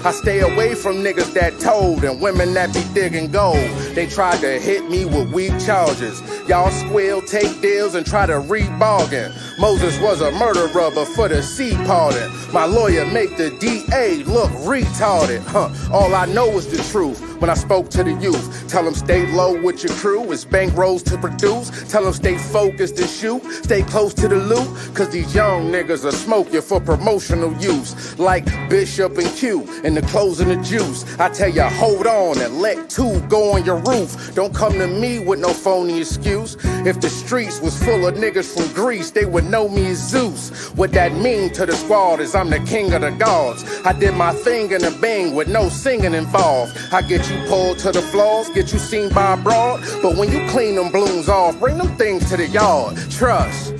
I stay away from niggas that told and women that be digging gold. They tried to hit me with weak charges. Y'all squeal, take deals, and try to re-bargain. Moses was a murderer, but for the C pardon. My lawyer make the DA look retarded. All I know is the truth. When I spoke to the youth, tell them stay low with your crew. It's bankrolls to produce. Tell them stay focused and shoot. Stay close to the loot. Cause these young niggas are smoking for promotional use. Like Bishop and Q in the clothes and the juice. I tell ya, hold on and let two go on your roof. Don't come to me with no phony excuse. If the streets was full of niggas from Greece, they would know me as Zeus. What that mean to the squad is I'm the king of the gods. I did my thing in a bang with no singing involved. I get you pulled to the floors, get you seen by a broad. But when you clean them blooms off, bring them things to the yard. Trust,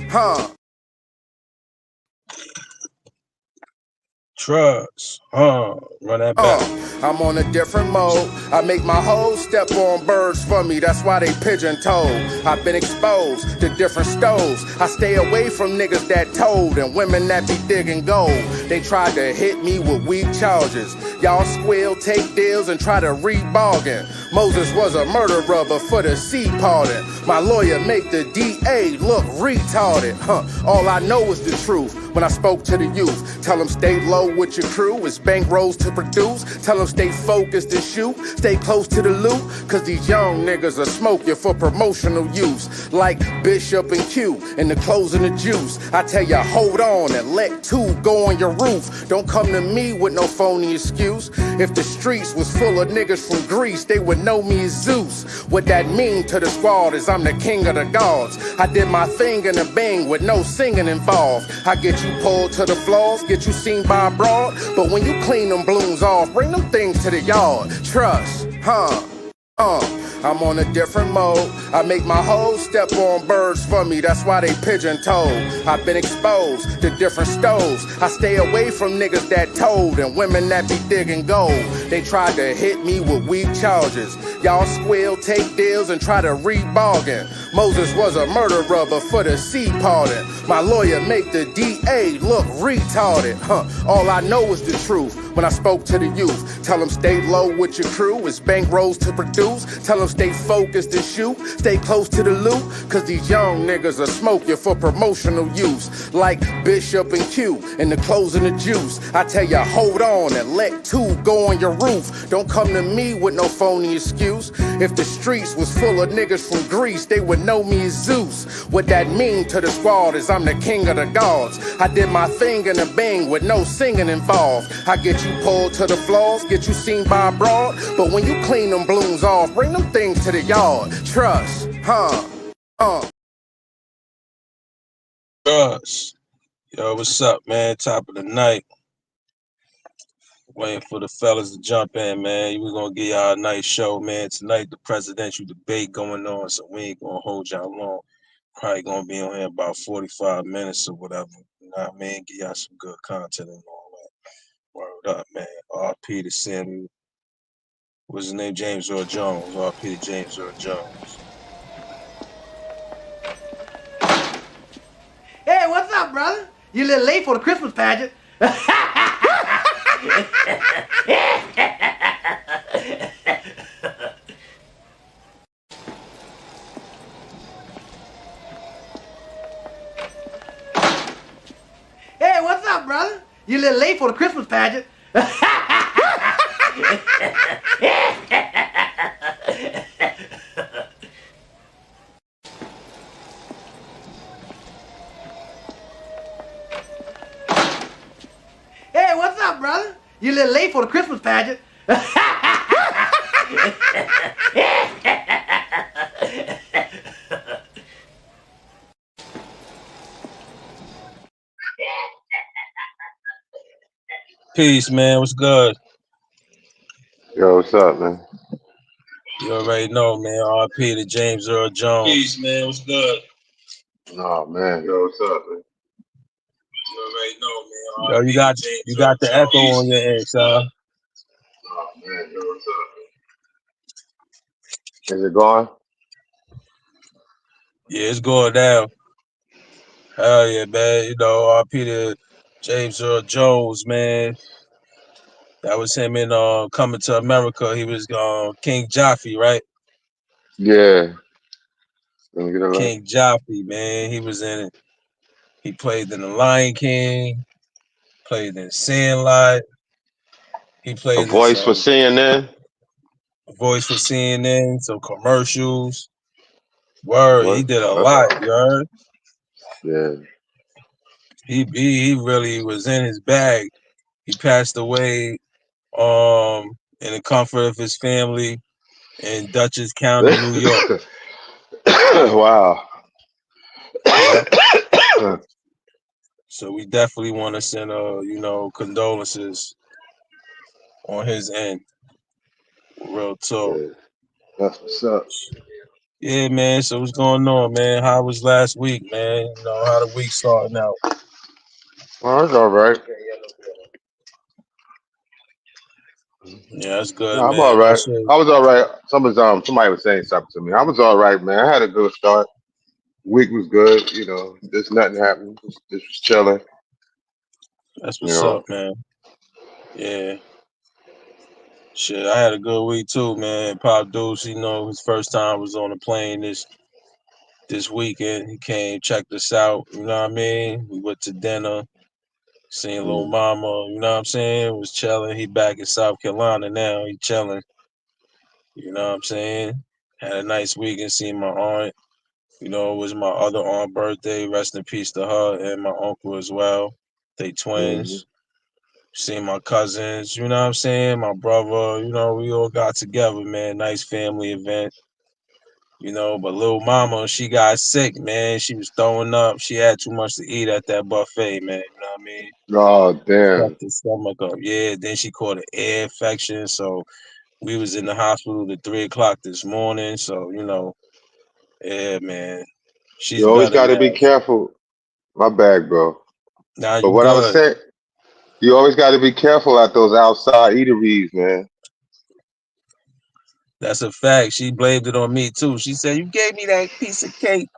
Trust, run that back. I'm on a different mode. I make my whole step on birds for me, that's why they pigeon-toed. I've been exposed to different stoves. I stay away from niggas that told and women that be digging gold. They tried to hit me with weak charges. Y'all squeal, take deals, and try to re-bargain. Moses was a murderer, but for the C pardon. My lawyer make the DA look retarded. All I know is the truth. When I spoke to the youth, tell them stay low with your crew. It's bankrolls to produce. Tell them stay focused and shoot. Stay close to the loot. Cause these young niggas are smoking for promotional use. Like Bishop and Q in the clothes and the juice. I tell ya, hold on and let two go on your roof. Don't come to me with no phony excuse. If the streets was full of niggas from Greece, they would know me as Zeus. What that mean to the squad is I'm the king of the gods. I did my thing in a bang with no singing involved. I get you pulled to the floors, get you seen by a broad. But when you clean them blooms off, bring them things to the yard. Trust, I'm on a different mode. I make my whole step on birds for me, that's why they pigeon-toed. I've been exposed to different stoves. I stay away from niggas that told and women that be digging gold. They tried to hit me with weak charges. Y'all squeal, take deals, and try to re-bargain. Moses was a murderer, but for the C pardon. My lawyer make the DA look retarded. All I know is the truth. When I spoke to the youth, tell them stay low with your crew. It's bankrolls to produce. Tell them stay focused and shoot. Stay close to the loot. Cause these young niggas are smoking for promotional use. Like Bishop and Q in the clothes and the juice. I tell ya, hold on and let two go on your roof. Don't come to me with no phony excuse. If the streets was full of niggas from Greece, they would know me as Zeus. What that mean to the squad is I'm the king of the gods. I did my thing in a bang with no singing involved. I get you pulled to the floors, get you seen by a broad. But when you clean them blooms off, bring them things to the yard. Trust, Trust. Yo, what's up, man? Top of the night. Waiting for the fellas to jump in, man. We're gonna give y'all a nice show, man. Tonight, the presidential debate going on, so we ain't gonna hold y'all long. Probably gonna be on here about 45 minutes or whatever. You know what I mean? Give y'all some good content and all that. Word up, man. RP to Samuel. What's his name? James Earl Jones. RP to James Earl Jones. Hey, what's up, brother? You a little late for the Christmas pageant. Hey, what's up, brother? You a little late for the Christmas pageant. Hey, what's up, brother? You a little late for the Christmas pageant. Peace, man. What's good? Yo, what's up, man? You already know, man. RP to James Earl Jones. Peace, man. What's good? Oh man, yo, what's up, man? You already know, man. Yo, you got the echo on your end, son. Oh man, yo, what's up, man? Is it going? Yeah, it's going down. Hell yeah, man. You know, RP to James Earl Jones, man. That was him in Coming to America. He was King Joffrey, right? Yeah. Let me get a King Joffrey, man. He was in it. He played in The Lion King, played in Sandlot. He played in voice for some CNN. voice for CNN, some commercials. Word, he did a lot, you heard? Yeah. He really was in his bag. He passed away in the comfort of his family in Dutchess County, New York. Wow. Yeah. So we definitely want to send condolences on his end. Real talk. Yeah. That's what's up. Yeah, man. So what's going on, man? How was last week, man? You know, how the week starting out? Well, it's all right. Yeah, that's good, No, I'm man. all right. What's your- I was all right. Somebody was saying something to me. I was all right, man. I had a good start. Week was good. You know, just nothing happened. Just was chilling. That's You what's know. up, man. Yeah. Shit, I had a good week too, man. Pop Deuce, you know, his first time was on the plane this weekend. He came, checked us out, you know what I mean? We went to dinner, seen Lil Mama, you know what I'm saying? Was chilling. He back in South Carolina now. He chilling. You know what I'm saying? Had a nice weekend, seen my aunt. You know, it was my other aunt's birthday. Rest in peace to her and my uncle as well. They twins. Seen my cousins, you know what I'm saying? My brother, you know, we all got together, man. Nice family event. You know, but Lil Mama, she got sick, man. She was throwing up. She had too much to eat at that buffet, man. You know what I mean? Oh damn. Fucked the stomach up. Yeah, then she caught an ear infection. So we was in the hospital at 3:00 this morning. So, you know, yeah, man. She's You always better got to now. be careful. My bag, bro. Nah, But you what I was good. saying, you always got to be careful at those outside eateries, man. That's a fact. She blamed it on me too. She said, "You gave me that piece of cake."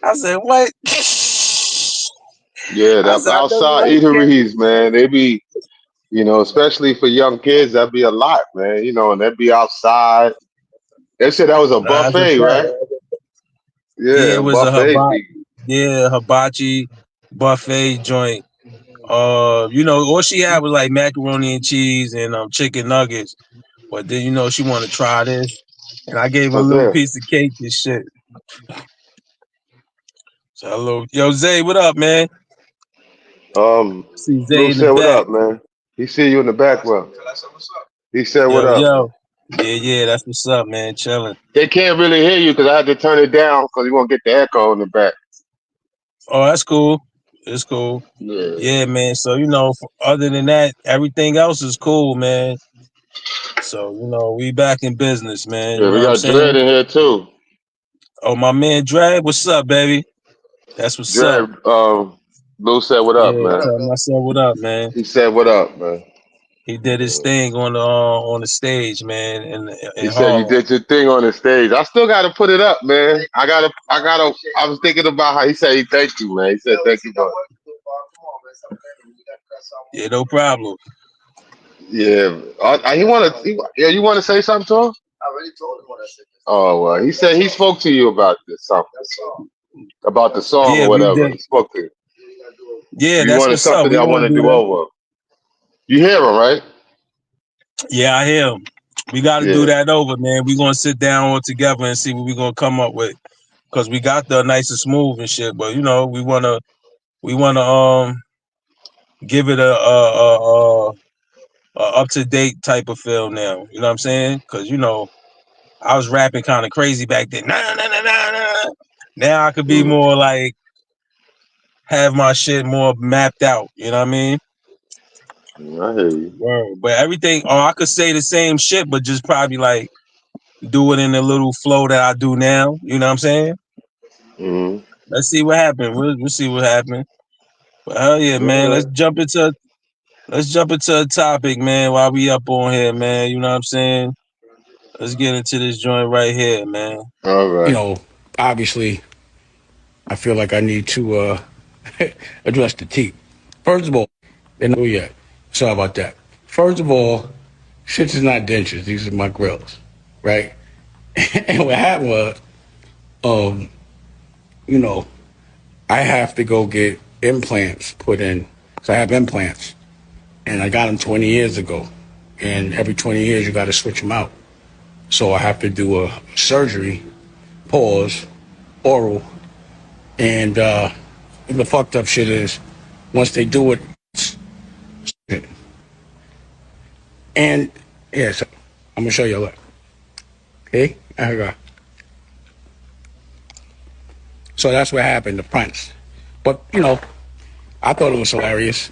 I said, "What?" Yeah, I the said, "I know you outside like cake." eateries, man. They be, you know, especially for young kids, that'd be a lot, man. You know, and they'd be outside. They said that was a Nah, that's a buffet, fact. right? Yeah, Yeah, it was a buffet. hibachi buffet joint. You know, all she had was like macaroni and cheese and chicken nuggets. But then, you know, she wanted to try this, and I gave her a What's little that? piece of cake and shit. So hello, yo Zay, what up, man? See Zay Lou in the said, "What back. up, man?" He see you in the back. Well, he said, "What up, man?" Yo, yeah, that's what's up, man. Chilling. They can't really hear you because I had to turn it down because you won't get the echo in the back. Oh, that's cool. It's cool. Yeah. Yeah, man. So, you know, other than that, everything else is cool, man. So, you know, we back in business, man. You Yeah, know we what I'm got Dread saying? in here too. Oh, my man Drag, what's up, baby? That's what's up. Dread, Lou said, "What up, Yeah, man?" tell him I said what up, man. He said, "What up, man?" He did his thing on the stage, man, He in said, "You Harlem. did your thing on the stage. I still got to put it up, man. I was thinking about how he said he thanked you, man. He said thank you, bro. Yeah, no problem. Yeah, yeah, you want to say something to him? I already told him what I said. Oh well, he said he spoke to you about this something about the song Yeah, or we whatever. did. He spoke to you. Yeah, You that's wanted what's up. something We I gonna want to do do that. over. You hear him, right? Yeah, I hear him. We got to do Yeah. that over, man. We gonna sit down all together and see what we gonna come up with. Cause we got the nice and smooth and shit, but you know, we wanna give it a up to date type of feel now. You know what I'm saying? Cause you know, I was rapping kind of crazy back then. Nah. Now I could be more like have my shit more mapped out. You know what I mean? I hear you. Word. But everything, I could say the same shit, but just probably like do it in a little flow that I do now. You know what I'm saying? Mm-hmm. Let's see what happens. We'll see what happens. But hell yeah, man. Okay. Let's jump into a topic, man, while we up on here, man. You know what I'm saying? Let's get into this joint right here, man. All right. You know, obviously, I feel like I need to address the T. First of all, they're not yet. Sorry about that. First of all, shits is not dentures. These are my grills, right? And what happened was, you know, I have to go get implants put in. So I have implants, and I got them 20 years ago. And every 20 years, you got to switch them out. So I have to do a surgery, pause, oral, and the fucked up shit is, once they do it, and yeah, so I'm gonna show you a look. Okay, I go. So that's what happened, the prints. But you know, I thought it was hilarious.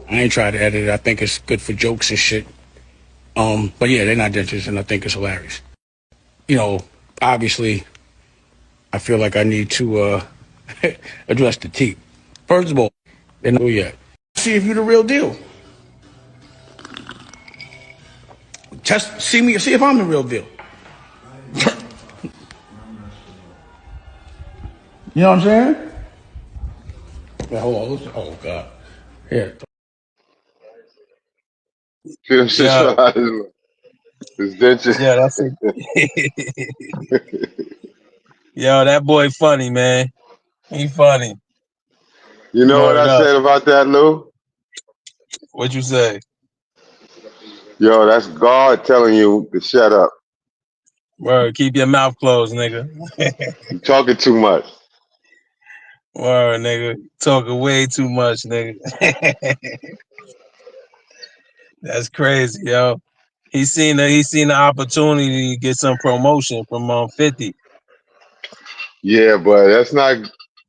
I ain't tried to edit it. I think it's good for jokes and shit. But yeah, they're not dentures, and I think it's hilarious. You know, obviously, I feel like I need to address the teeth. First of all, they're not yet. See if you're the real deal. Test, see if I'm the real deal. You know what I'm saying? Yeah, hold on. Oh God. Here. His dentures. Yeah, that's it. Yo, that boy funny, man. He funny. You know what I said about that, Lou? What you say? Yo, that's God telling you to shut up. Word, keep your mouth closed, nigga. You're talking too much. Word, nigga. Talking way too much, nigga. That's crazy, yo. He seen the opportunity to get some promotion from 50. Yeah, but that's not.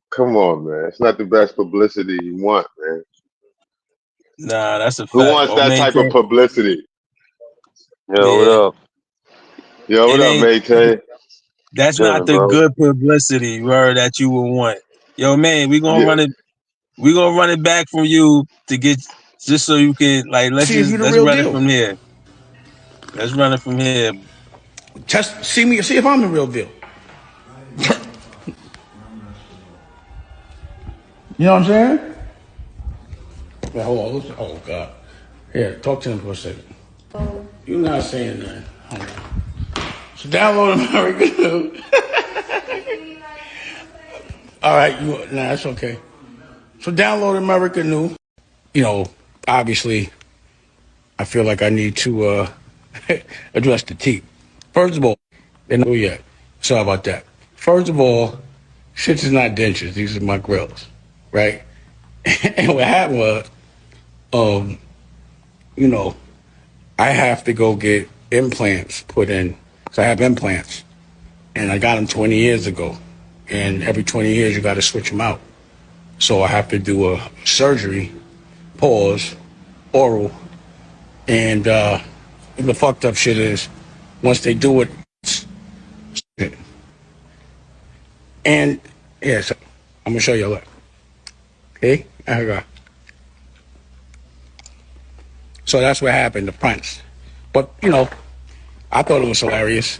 Come on, man. It's not the best publicity you want, man. Nah, that's a fact. Who wants that type of publicity? Yo, what up? Yo, what up, mate? That's not the good publicity, word, that you would want. Yo, man, we gonna run it back from you to get just so you can let's run it from here. Let's run it from here. Test, see if I'm the real deal. You know what I'm saying? Yeah, hold on. Oh God. Here, talk to him for a second. You're not saying that. Hold on. So download American News. All right, that's okay. So download American News. You know, obviously, I feel like I need to address the teeth. First of all, they're not yet. Sorry about that. First of all, shits is not dentures. These are my grills, right? And what happened was, you know, I have to go get implants put in. So I have implants, and I got them 20 years ago. And every 20 years, you got to switch them out. So I have to do a surgery, pause, oral, and the fucked up shit is, once they do it, and yeah, so I'm gonna show you a look. Okay, I go. So that's what happened, the prints. But you know, I thought it was hilarious.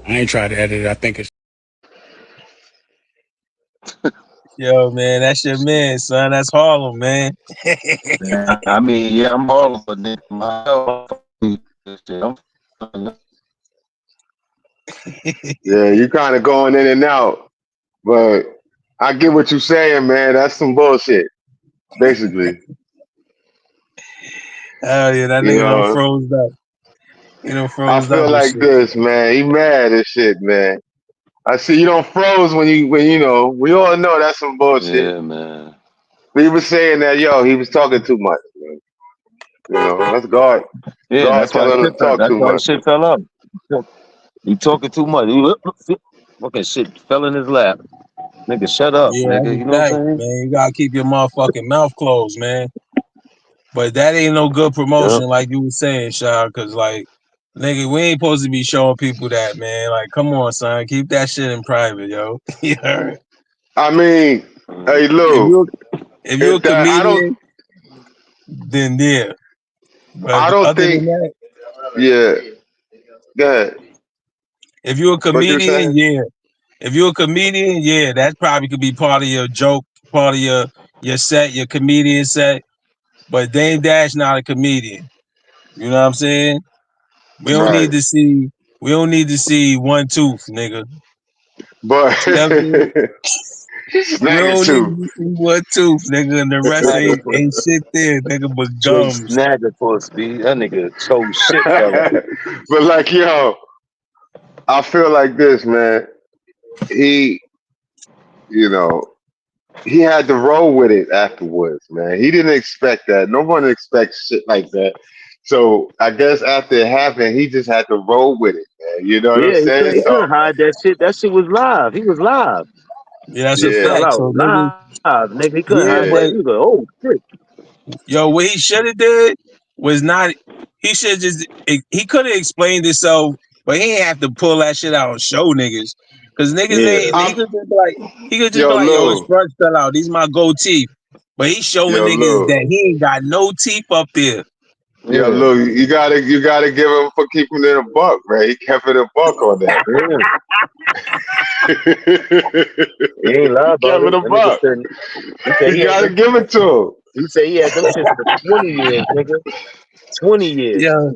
I ain't tried to edit it. I think it's. Yo, man, that's your man, son. That's Harlem, man. I mean, yeah, I'm Harlem, but yeah, you kind of going in and out, but I get what you're saying, man. That's some bullshit, basically. Hell yeah, that nigga done froze up. I feel like this, man. He mad as shit, man. I see you don't froze when you know. We all know that's some bullshit. Yeah, man. He was saying that, he was talking too much, man. You know, that's God. Yeah, God that's why telling him to talk too much. Shit fell up. You talking too much. Fucking shit fell in his lap. Nigga, shut up, nigga. You know what I'm saying? Man, you gotta keep your motherfucking mouth closed, man. But that ain't no good promotion, like you were saying, Shaw, because nigga, we ain't supposed to be showing people that, man. Like, come on, son. Keep that shit in private, yo. You heard? I mean, hey, Lou. If you're a comedian, then yeah. But I don't think. Yeah. Go ahead. If you're a comedian, yeah. If you're a comedian, yeah, that probably could be part of your joke, part of your set, your comedian set. But Dame Dash not a comedian. You know what I'm saying? We don't Right. need to see. We don't need to see one tooth, nigga. But You know what I'm saying? We snag it don't need too. to see one tooth, nigga, and the rest ain't shit there, nigga, but Straight gums. snagger for speed. That nigga chose shit, fella. But like, yo, I feel like this, man. He, you know, he had to roll with it afterwards, man. He didn't expect that. No one expects shit like that. So I guess after it happened, he just had to roll with it, man. You know what I'm Yeah, saying? he So couldn't hide that shit. That shit was live. He was live. Yeah, that's a yeah, Fell fact. out So, nigga, live, nigga. He couldn't yeah, hide that. but He was like, oh shit. yo, what he should have did was not. He should just. He could have explained himself, but he ain't have to pull that shit out and show niggas. Cause niggas Yeah. ain't. He I'm could just be like. He could just be yo, like, yo, his Lou, front fell out. These my gold teeth. But he's showing yo, niggas Lou, that he ain't got no teeth up there. yo, Yeah. Lou. You gotta give him for keeping it a buck, man. He kept it a buck on that. Yeah. He ain't lie He about kept it it. a That nigga buck. said he You had gotta them give it to him. he said he had them shits for 20 years, nigga. 20 years. Yeah,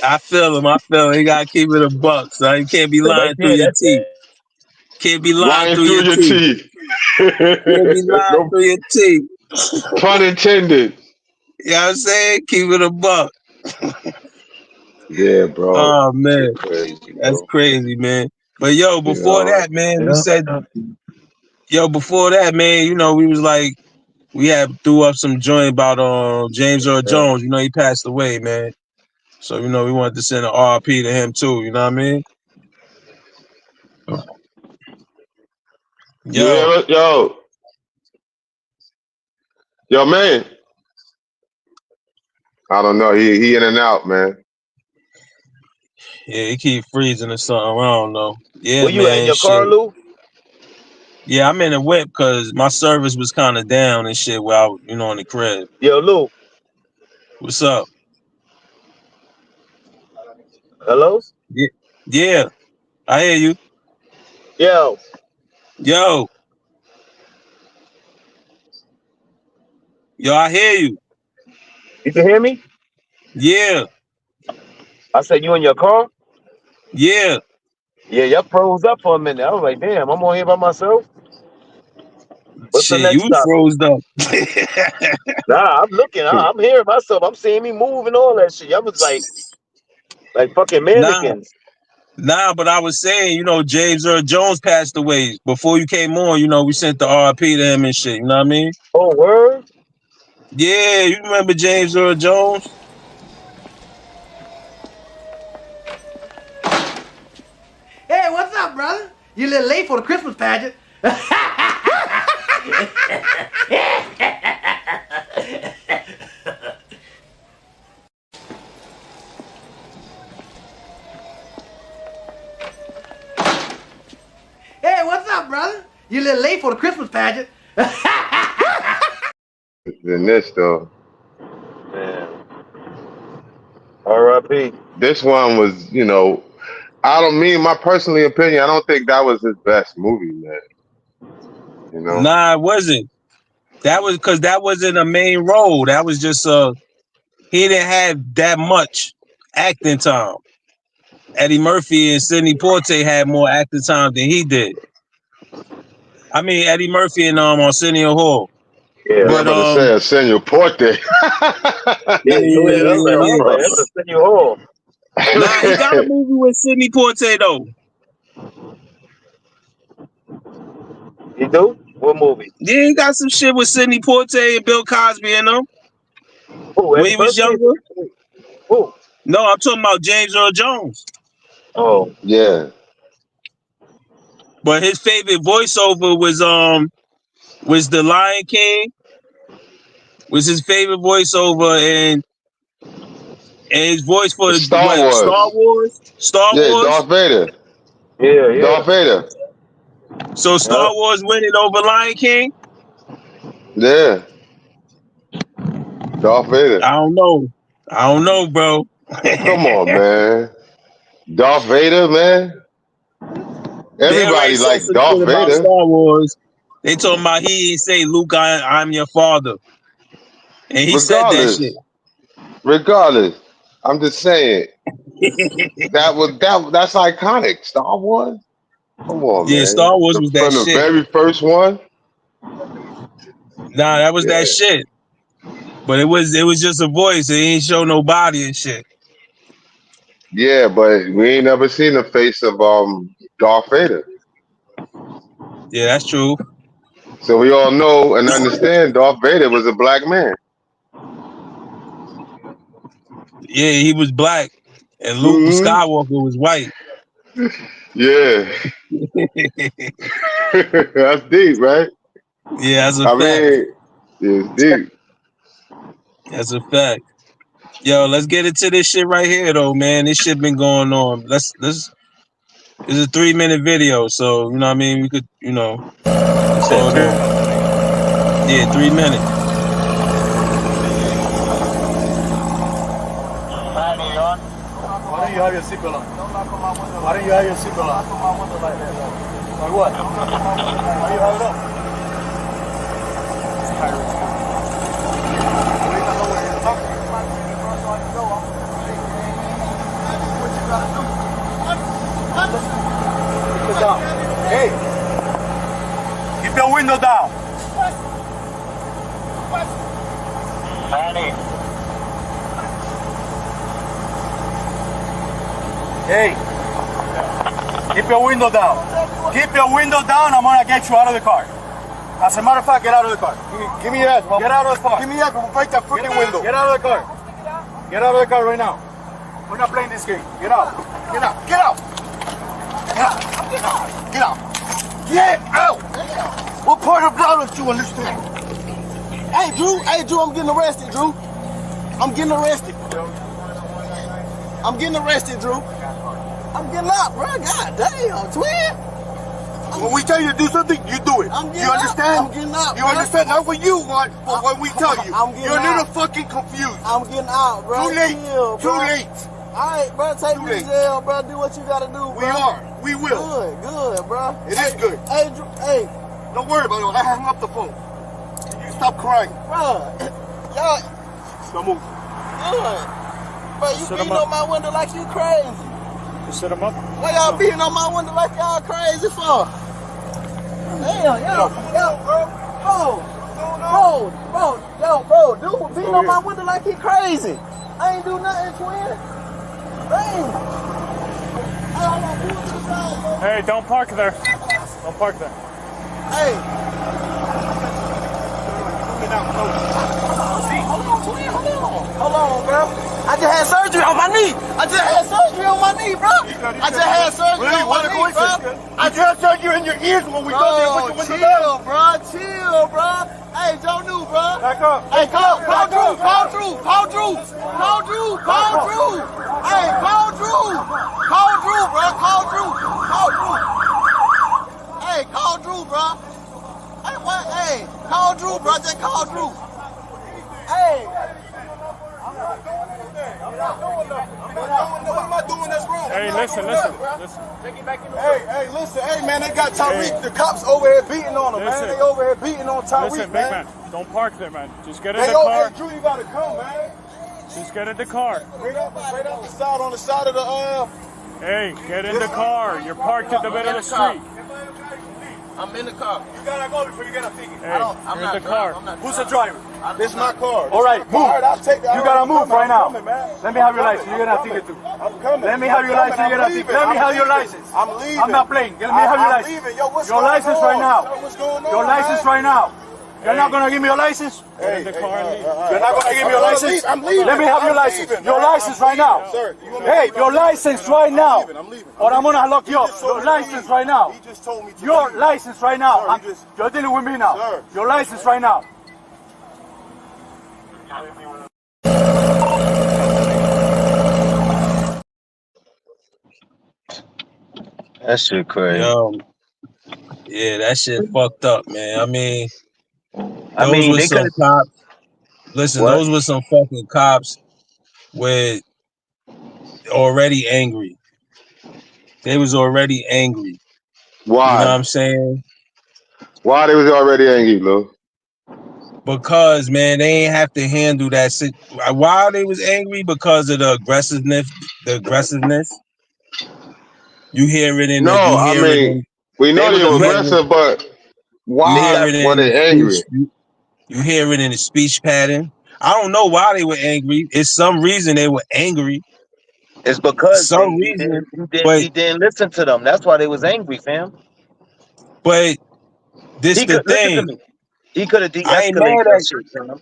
I feel him. I feel him. You gotta keep it a buck, son. You can't be Right lying through there, your that's teeth. Can't be lying Lying through through your your teeth. teeth. Can't be lying No through your teeth. pun intended. You know what I'm saying? Keep it a buck. Yeah, bro. Oh man, shit crazy, that's bro. crazy, man. But yo, You before know. that, man, we Yeah. said, yo, before that, man, you know, we was like, we had threw up some joint about James Earl Jones. You know, he passed away, man. So you know, we wanted to send an RP to him too. You know what I mean? You Yo, hear it? Yo, man. I don't know. He in and out, man. yeah, he keep freezing or something. I don't know. Yeah, Where you at in man, your car, shit. Lou? Yeah, I'm in the whip because my service was kind of down and shit while I was, you know, in the crib. Yo, Lou. What's up? Hello? Yeah, I hear you. Yo. Yo, I hear you. You can hear me? Yeah, I said you in your car? yeah. Yeah, y'all froze up for a minute. I was like, damn, I'm on here by myself. What's the Shit, next you topic? froze up. Nah, I'm looking. I'm hearing myself. I'm seeing me move and all that shit. Y'all was like fucking Nah, mannequins. but I was saying, you know, James Earl Jones passed away. Before you came on, you know, we sent the RP to him and shit. You know what I mean? Oh, word? Yeah, you remember James Earl Jones? Hey, what's up, brother? You a little late for the Christmas pageant. Hey, what's up, brother? You a little late for the Christmas pageant. Than this though. Man. R.I.P. This one was, you know, I don't mean my personally opinion. I don't think that was his best movie, man. You know. Nah, it wasn't. That was because that wasn't a main role. That was just he didn't have that much acting time. Eddie Murphy and Sidney Poitier had more acting time than he did. I mean Eddie Murphy and Arsenio Hall. Yeah. Yeah, I'm But about to say Arsenio Porte. Yeah, so I was yeah. like, that's a Arsenio Hall. Nah, he got a movie with Sidney Poitier though. You do? What movie? Yeah, he got some shit with Sidney Poitier and Bill Cosby in them Who, when Eddie he was Murphy? younger. Who? No, I'm talking about James Earl Jones. Oh. Yeah. But his favorite voiceover was The Lion King. Was his favorite voiceover and his voice for Star what? Star Wars. Wars. Star Yeah, Wars. Darth Vader. Yeah, Darth Vader. So Star Yep. Wars winning over Lion King. Yeah. Darth Vader. I don't know, bro. Come on, man. Darth Vader, man. They already Everybody said likes some Darth shit about Vader. Star Wars. They talking about he didn't say, Luke, I'm your father. And he said that shit. Regardless. I'm just saying that's iconic. Star Wars. Come on, Yeah, man. Star Wars was that From the shit. very first one. Nah, that was Yeah. that shit. But it was just a voice. It ain't show no body and shit. Yeah, but we ain't never seen the face of Darth Vader. Yeah, that's true. So we all know and understand Darth Vader was a black man. Yeah, he was black, and Luke Mhm. Skywalker was white. Yeah. That's deep, right? Yeah, that's a I fact. mean, it's deep. That's a fact. Yo, let's get into this shit right here, though, man. This shit been going on. Let's. It's a 3-minute video, so you know what I mean. We could, hold on. Yeah, 3 minutes. Why don't you have your seatbelt on? Why don't you have your seatbelt on? Like what? Why do you have it up? Sit down. Hey! Keep your window down. Hey! Keep your window down. Keep your window down. I'm gonna get you out of the car. As a matter of fact, get out of the car. Give me your ass, Get out of the car. Give me your ass. Break that freaking window. Get out of the car. Get out of the car right now. We're not playing this game. Get out. Get out. Get out. Get out. Get out. Get out. Get out. What part of blood don't you understand? Hey, Drew, I'm getting arrested, Drew. I'm getting arrested. I'm getting arrested, Drew. I'm getting out, bro. God damn, twin. When we tell you to do something, you do it. You understand? I'm getting out, You bro. understand? Not what you want, but what we tell you. I'm getting You're a little out. fucking confused. I'm getting out, bro. Too late. Chill, Too bro. late. Alright, bro, take Too me to late. jail, bro. Do what you gotta do, bro. We are. We will. Good, bro. It is good. Hey, Drew, hey, Don't worry about it. I hung up the phone. You stop crying. bro. Y'all, Don't move. good. Bro, you Sit 'em beating up. on my window like you crazy. You set him up. Why y'all beating on my window like y'all crazy for? Damn, bro, dude beating on my window like he crazy. I ain't do nothing, twin. Damn. All I do is this side, bro. Hey, don't park there. Don't park there. Hey. Hold on, bro. I just had surgery on my knee. I just had surgery on my knee, bro. I just had surgery on my knee, bro. I just heard you in your ears when we got there. Put your window down. Chill, bro. Hey, Joe New, bro. Back up. Hey, call Drew. Hey, call Drew, bro. Call Drew. Hey, call Drew, bro. Hey, what? Hey, call Drew, bro. Just call Drew. Hey. What am I doing that's wrong? Hey, listen. Hey, listen. Hey, man, they got Tariq. The cops over here beating on him, man. Listen. They over here beating on Tariq, Listen, big man. man. Don't park there, man. Just get in Hey, the yo, car. hey, Drew, you gotta come, man. Just get in the car. Right out the side, on the side of the, Hey, get in the car. You're parked in the middle of the street. I'm in the car. You gotta go before you get a ticket. Hey, you're in the car. Who's the driver? This is my car. All right, move. All right, I'll take that. You gotta move right now. I'm coming, man. Let me have your license. You're gonna have ticket too. I'm coming. Let me have your license. You're gonna have ticket. Let me have your license. I'm leaving. I'm not playing. Let me have your I'm license. leaving. Yo, what's Your going license on? right now. Yo, what's going on, Your license man? right now. You're not gonna give me your license? Get in the car and leave. You're not gonna give me your license? I'm leaving. Let me have your I'm license. leaving, Your man. license I'm right now. Sir, you want me to Hey, leave? your license right now. I'm leaving. Or I'm gonna lock you up. just told Your me to license leave. right now. He just told me to Your leave. license right now. Sir, you just- You're dealing with me now. Sir. Your license right now. That shit crazy. Yo, yeah, that shit fucked up, man. I mean, I those mean, were they some could. cops. Listen, What? those were some fucking cops with already angry. They was already angry. You know what Why? I'm saying? Why they was already angry, Lou? because man, they ain't have to handle that. Why they was angry? Because of the aggressiveness. The aggressiveness. You hear it in No, the. You I hear it mean, in. we know they You were hear it. aggressive, but You why hear it were in the they angry? speech. You hear it in the speech pattern. I don't know why they were angry. It's some reason they were angry. It's because Some he reason, but didn't listen to them. That's why they was angry, fam. this He the could listen to thing. me. He could have I ain't de-escalated mad that at. shit, fam.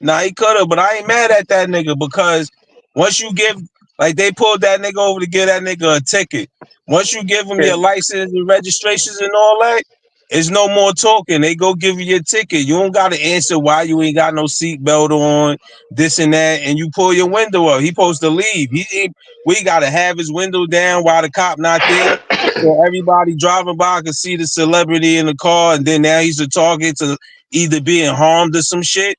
Nah, he could have, but I ain't mad at that nigga because once you give, like they pulled that nigga over to give that nigga a ticket. Once you give him your license and registrations and all that, it's no more talking. They go give you your ticket. You don't got to answer why you ain't got no seatbelt on, this and that, and you pull your window up. He supposed to leave. We got to have his window down while the cop not there. So everybody driving by can see the celebrity in the car, and then now he's a target to either being harmed or some shit.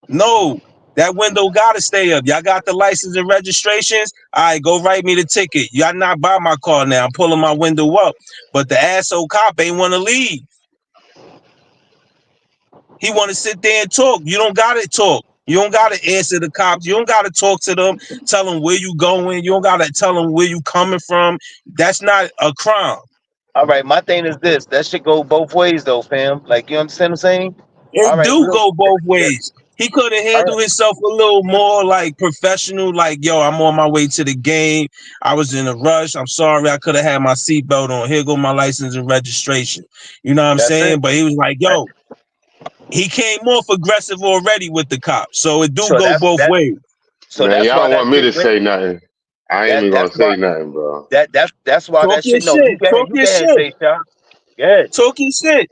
No, that window gotta stay up. Y'all got the license and registrations. All right, go write me the ticket. Y'all not by my car now. I'm pulling my window up. But the asshole cop ain't want to leave. He want to sit there and talk. You don't gotta talk. You don't gotta answer the cops. You don't gotta talk to them, tell them where you going. You don't gotta tell them where you coming from. That's not a crime. All right, my thing is this. That should go both ways, though, fam. Like, you understand what I'm saying? It All right, do look. go both ways. He could have All right. handled himself a little more like professional, like, yo, I'm on my way to the game. I was in a rush. I'm sorry, I could have had my seatbelt on. Here go my license and registration. You know what I'm That's saying? it. But he was like, yo, he came off aggressive already with the cops. So it do So go both ways. So Man, that's y'all why don't that want me shit to went. say nothing. I ain't even gonna That's why say nothing, bro. that's why Talk that your shit. No, you shit. go ahead. Talk You your go ahead and shit. say, Sean. Good. Talk your shit.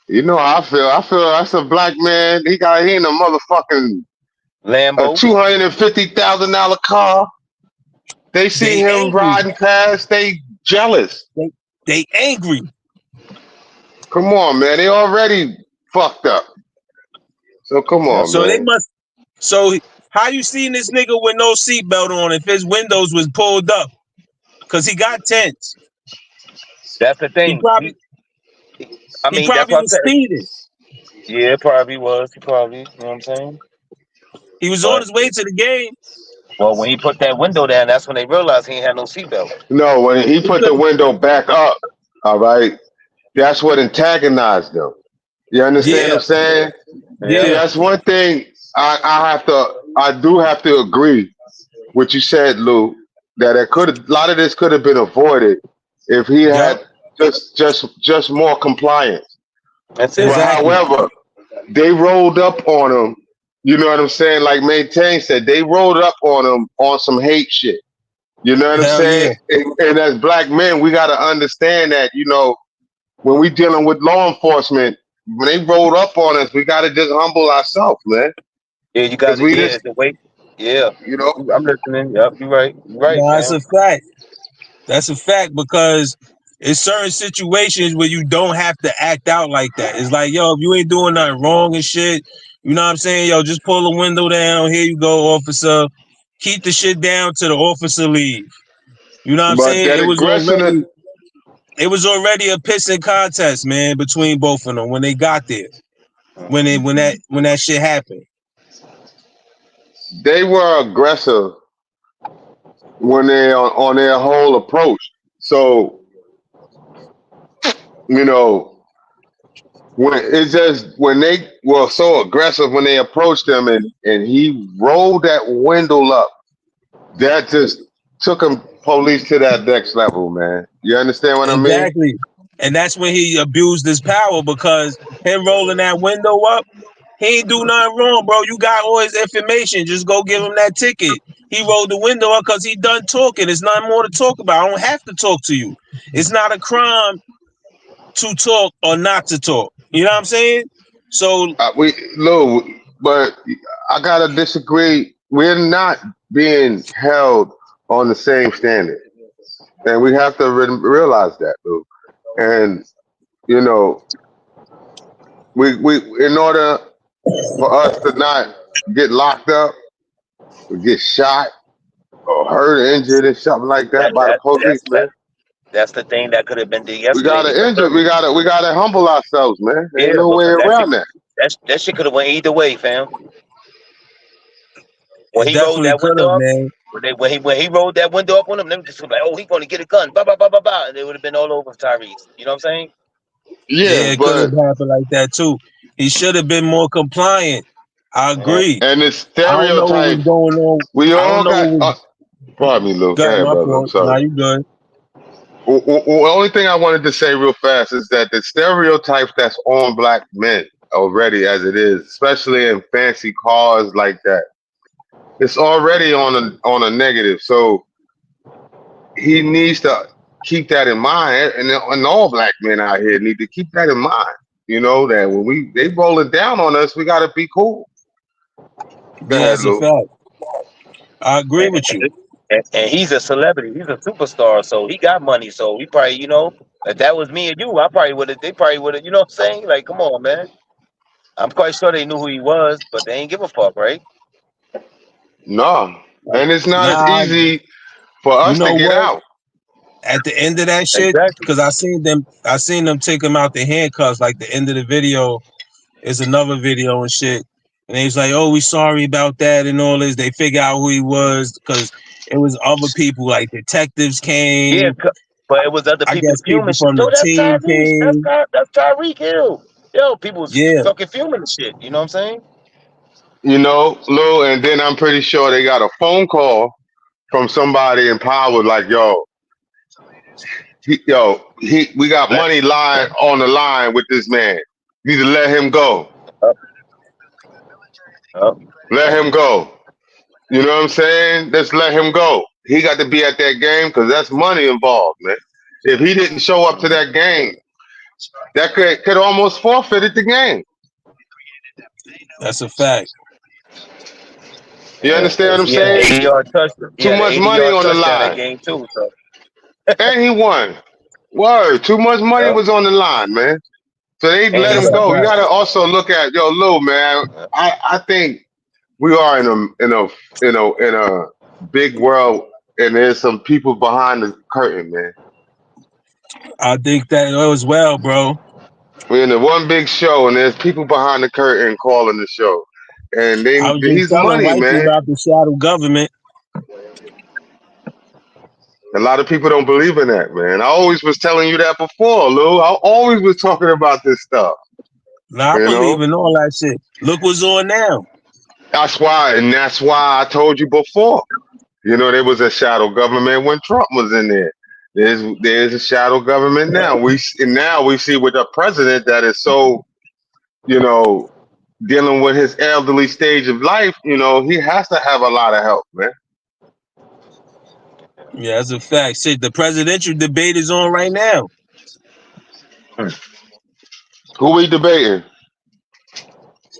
You know how I feel. I feel that's a black man. He in a motherfucking Lambo. $250,000 car. They see They him angry. riding past. They jealous. They angry. Come on, man. They already fucked up. So come on, So they man. must. So how you seen this nigga with no seatbelt on if his windows was pulled up? Cause he got tents. That's the He thing. probably That's what I'm was saying. speeding. Yeah, it probably was. He probably, you know what I'm saying? He was on But his way to the game. well, when he put that window down, that's when they realized he ain't had no seatbelt. No, when he put the window back up, all right, that's what antagonized them. You understand Yeah, what I'm saying? See, yeah. that's one thing I do have to agree with you said, Lou, that a lot of this could have been avoided if he Yup. had just more compliance. That's it. But Exactly. however, they rolled up on him. You know what I'm saying? Like Maintain said, they rolled up on him on some hate shit. You know what I'm Hell yeah. saying? And as black men, we got to understand that, when we dealing with law enforcement, when they rolled up on us, we got to just humble ourselves, man. Yeah, you got Because it. we Yeah, just, it's the way. Yeah, you know, I'm listening. Yep, you're right. You're right, No, that's fam. a fact. That's a fact because it's certain situations where you don't have to act out like that. It's like, yo, if you ain't doing nothing wrong and shit, you know what I'm saying? Yo, just pull the window down. Here you go, officer. Keep the shit down till the officer leave. You know what I'm but saying? that aggression, It was already a pissing contest, man, between both of them when they got there. When that shit happened. they were aggressive when they on their whole approach. So, when it's just when they were so aggressive when they approached him and he rolled that window up, that just took him police to that next level, man. You understand what I mean? Exactly. And that's when he abused his power because him rolling that window up, he ain't do nothing wrong, bro. You got all his information. Just go give him that ticket. He rolled the window up because he done talking. There's nothing more to talk about. I don't have to talk to you. It's not a crime to talk or not to talk. You know what I'm saying? So But I gotta disagree. We're not being held on the same standard, and we have to realize that, Lou. And we in order for us to not get locked up, or get shot, or hurt or injured or something like that by the police, man. That's the thing that could have been We de-escalated gotta even injure. further. We gotta humble ourselves, man. There ain't Yeah, no way because around that. that shit could have went either way, fam. When It he rolled definitely that could window have, up, man. when he rolled that window up on him, them just like, oh, he's gonna get a gun, ba ba ba ba ba, and it would have been all over Tyrese. You know what I'm saying? Yeah, Yeah, it could but have happened like that too. He should have been more compliant. I agree. and the I don't know what was stereotype, going on. we I don't all know got. what was. Pardon me, Lou. Go Go ahead, ahead, my brother. I'm fault. Now sorry. you good. The only thing I wanted to say real fast is that the stereotype that's on black men already, as it is, especially in fancy cars like that, it's already on a negative. So he needs to keep that in mind, and all black men out here need to keep that in mind. You know that when they roll it down on us, we got to be cool. Go Yeah, ahead, it's a Lou. fact. I agree with you. And he's a celebrity. He's a superstar, so he got money. So he probably, if that was me and you, I probably would have. They probably would have. You know what I'm saying? Like, come on, man. I'm quite sure they knew who he was, but they ain't give a fuck, right? No, and it's not as Nah, easy for you us to know get what? out. At the end of that shit, Exactly. because I seen them take him out the handcuffs. Like the end of the video is another video and shit. And they was like, "Oh, we sorry about that and all this." They figure out who he was because it was other people, like detectives Yeah, came. but it was other I people guess fuming people shit. from Yo, the that's team Tyrese. came. That's Tyreek Hill. Yo, people was Yeah, fucking fuming the shit. You know what I'm saying? You know, Lou, and then I'm pretty sure they got a phone call from somebody in power, like, we got Let, money lying on the line with this man. You need to let him go. up, up. Let him go. You know what I'm saying? Just let him go. He got to be at that game because that's money involved, man. If he didn't show up to that game, that could almost forfeited the game. that's a fact. You understand what I'm He had an saying? 80-yard touchdown. He Too had an much money 80-yard on the touchdown that line. game too. So, And he won. Word. Too much money yep. was on the line, man. So they And let he That's him a got go. You fact. gotta also look at Lou, man. yep. I think we are in a big world, and there's some people behind the curtain, man. I think that as well, bro. We're in the one big show, and there's people behind the curtain calling the show, and I was just he's telling money, Wifey man. about the shadow government. A lot of people don't believe in that, man. I always was telling you that before, Lou. I always was talking about this stuff. Now I You believe know, in all that shit. Look what's on now. that's why I told you before. You know, there was a shadow government when Trump was in there. There's a shadow government now. Now we see with a president that is so, dealing with his elderly stage of life. He has to have a lot of help, man. Yeah, that's a fact. Shit, the presidential debate is on right now. Who we debating?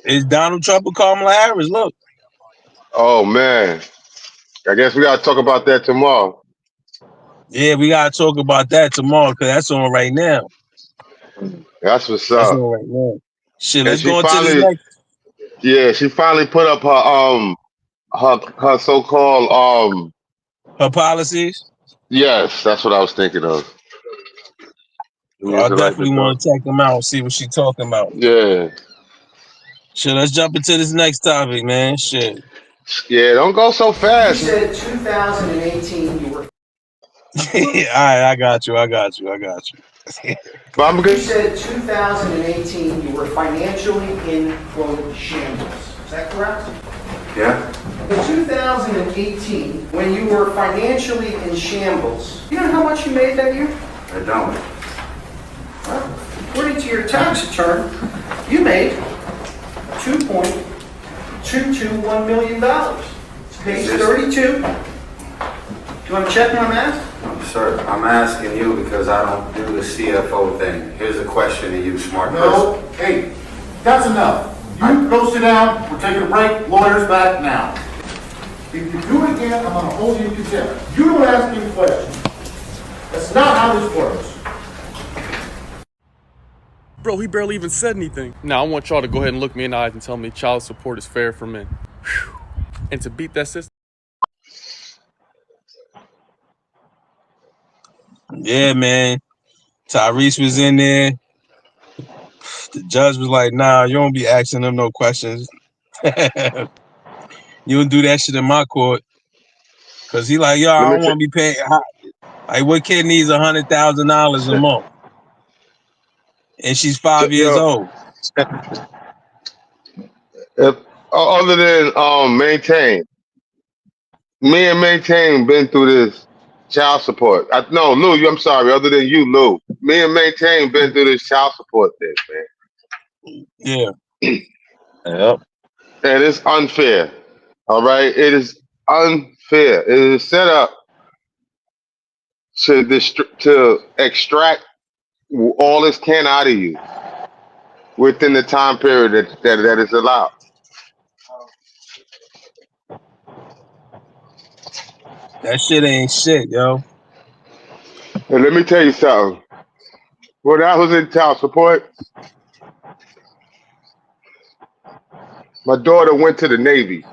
It's Donald Trump and Kamala Harris. Look. Oh man, I guess we gotta talk about that tomorrow. Yeah, we gotta talk about that tomorrow because that's on right now. That's what's That's up. on right now. Shit, And let's go into this next. she finally put up her so-called her policies. Yes, that's what I was thinking of. I definitely want to check them out and see what she's talking about. Yeah. Shit, let's jump into this next topic, man. Shit. Yeah, don't go so fast. You said 2018 you were. All right, I got you. You said 2018 you were financially in quote shambles. Is that correct? Yeah. In 2018, when you were financially in shambles, you know how much you made that year? I don't. Well, according to your tax return, you made $2.221 million. It's page 32. Do you want to check my math? Sir, I'm asking you because I don't do the CFO thing. Here's a question to you, smart person. No, hey, that's enough. You go sit down, we're taking a break, lawyer's back now. If you do it again, I'm gonna hold you in contempt. You don't ask me questions. That's not how this works. Bro, he barely even said anything. Now, I want y'all to go ahead and look me in the eyes and tell me child support is fair for men. Whew. And to beat that system. Yeah, man. Tyrese was in there. The judge was like, "Nah, you don't be asking them no questions. You don't do that shit in my court." Cause he like, "Yo, I Let me don't want to be paying. Like, what kid needs $100,000 a month, and she's 5 years yo, old?" if other than Maintain, me and Maintain been through this child support. No, Lou, I'm sorry. Other than you, Lou, me and Maintain been through this child support thing, man. Yeah. Yep. And it's unfair. All right, it is unfair. It is set up to extract all it can out of you within the time period that is allowed. That shit ain't shit, yo. And let me tell you something. When I was in child support, my daughter went to the Navy,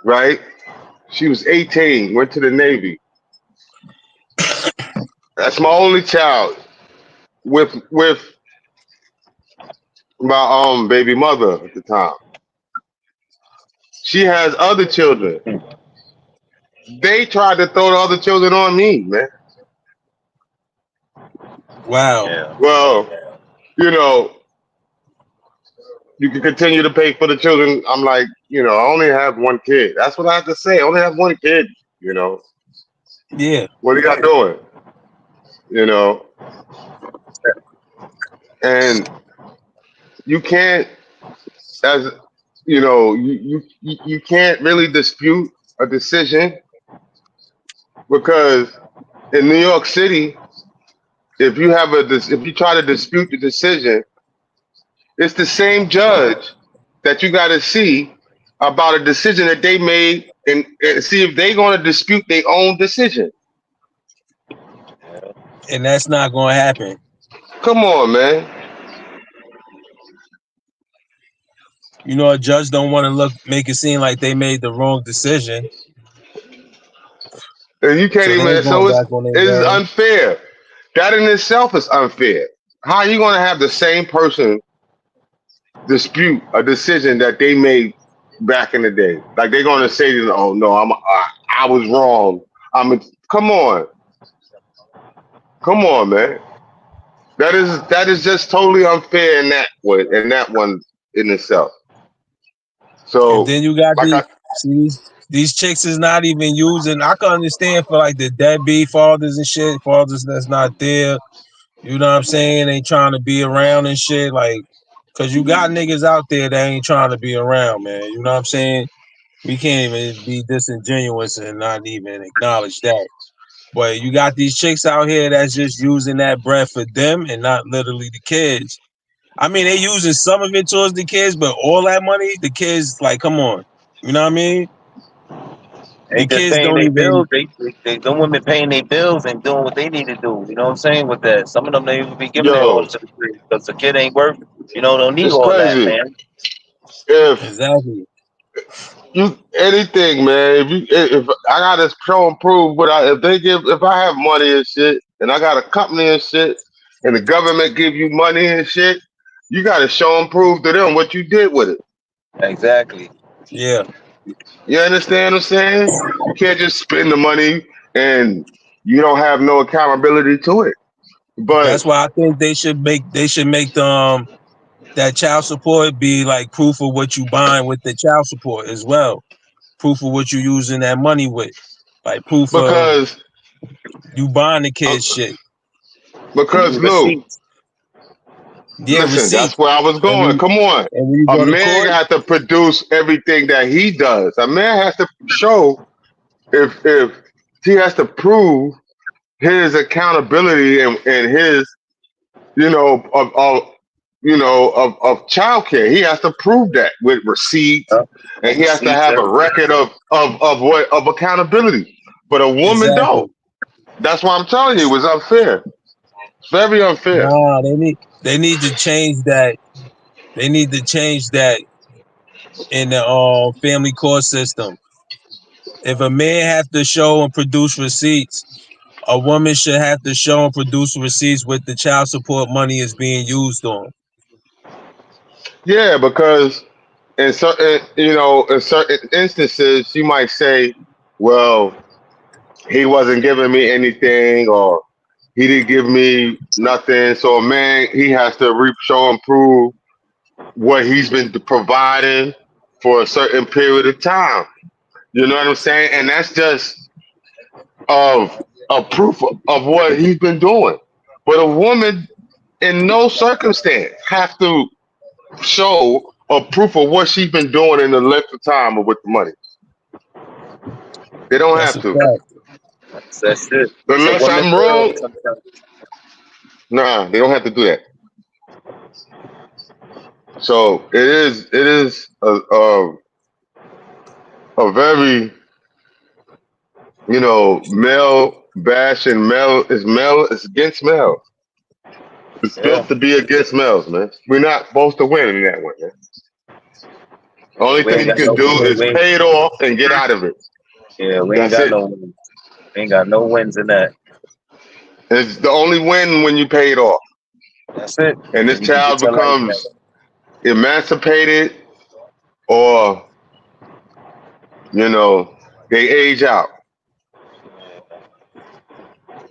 right? She was 18, went to the Navy. That's my only child with my baby mother at the time. She has other children. They tried to throw the other children on me, man. Wow. Yeah. Well, you know, you can continue to pay for the children. I'm like, I only have one kid. That's what I have to say. I only have one kid, Yeah. What are you doing? And you can't, as you can't really dispute a decision, because in New York City, if you try to dispute the decision, it's the same judge that you got to see about a decision that they made, and see if they're going to dispute their own decision. And that's not going to happen. Come on, man. A judge don't want to make it seem like they made the wrong decision. And you can't even. So it's unfair. That in itself is unfair. How are you going to have the same person dispute a decision that they made back in the day? Like, they're going to say, "Oh no, I was wrong." Come on, man. That is just totally unfair in that one in itself. So and then you got these chicks is not even using. I can understand for like the deadbeat fathers and shit, fathers that's not there. You know what I'm saying? Ain't trying to be around and shit. Like, cause you got niggas out there that ain't trying to be around, man. You know what I'm saying? We can't even be disingenuous and not even acknowledge that. But you got these chicks out here that's just using that bread for them and not literally the kids. I mean, they using some of it towards the kids, but all that money, the kids, like, come on. You know what I mean? They The just kids paying don't their bills. even. Them women paying their bills and doing what they need to do. You know what I'm saying? With that, some of them they even be giving their all to the kid, because the kid ain't worth. Don't need it's all crazy. that, man. Exactly. Anything, man. If I gotta show and prove, but if I have money and shit, and I got a company and shit, and the government give you money and shit, you gotta show and prove to them what you did with it. Exactly. Yeah. You understand what I'm saying? You can't just spend the money and you don't have no accountability to it. But that's why I think they should make that child support be like proof of what you buying with the child support as well. Proof of what you using that money with. Like proof of you buying the kids shit. Because Lou, yeah, listen, receipts. that's where I was going. Come on. A man has to produce everything that he does. A man has to show if he has to prove his accountability and his, of childcare. He has to prove that with receipts, and he has to have a record of accountability. But a woman don't. That's why I'm telling you, it was unfair. It's very unfair. Nah, they need to change that. They need to change that in the family court system. If a man has to show and produce receipts A woman should have to show and produce receipts with the child support money is being used on. Yeah, because in certain, in certain instances, you might say, well, he wasn't giving me anything, or he didn't give me nothing. So a man, he has to show and prove what he's been providing for a certain period of time. You know what I'm saying? And that's just of a proof of what he's been doing. But a woman, in no circumstance, have to show a proof of what she's been doing in the length of time or with the money. They don't That's have a to. fact. That's it. It's a Unless woman's I'm world wrong, sometimes. nah, they don't have to do that. So it is a very, male bashing. Male is against male. It's Yeah. built to be against males, man. We're not supposed to win in that one, man. Only We ain't thing you got can no do is we ain't, pay it off and get out of it. yeah, we ain't That's got it. no wins. We ain't got no wins in that. It's the only win when you pay it off. That's it. And this You can child get your life back. becomes emancipated, or, they age out.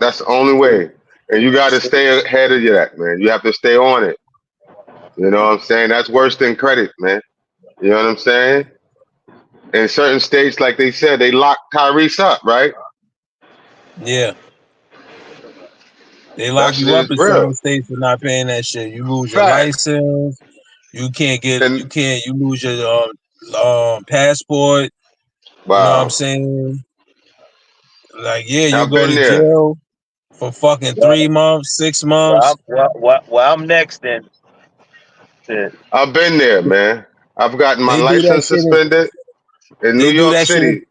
That's the only way. And you got to stay ahead of that, man. You have to stay on it. You know what I'm saying? That's worse than credit, man. You know what I'm saying? In certain states, like they said, they locked Tyrese up, right? Yeah. They lock That shit you up is in real. certain states for not paying that shit. You lose your Facts. license. You And lose your passport. You know what I'm wow, saying? Like, yeah, you I've go been to there. jail for fucking Well, 3 months, 6 well, months. I'm next then. Shit. I've been there, man. I've gotten my They do that license shit. suspended in New They do York that shit. City.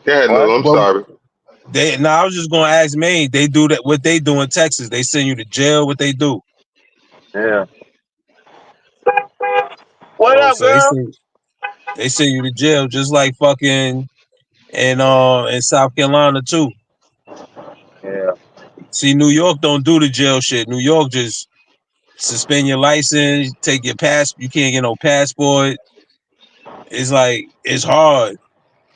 Go ahead, What? Lou. I'm Well, sorry. I was just gonna ask Maine. They do that. What they do in Texas? They send you to jail. What they do? Yeah. What Oh, up, so girl? they send you to jail just like fucking in South Carolina too. Yeah. See, New York don't do the jail shit. New York just suspend your license, take your pass. You can't get no passport. It's like it's hard.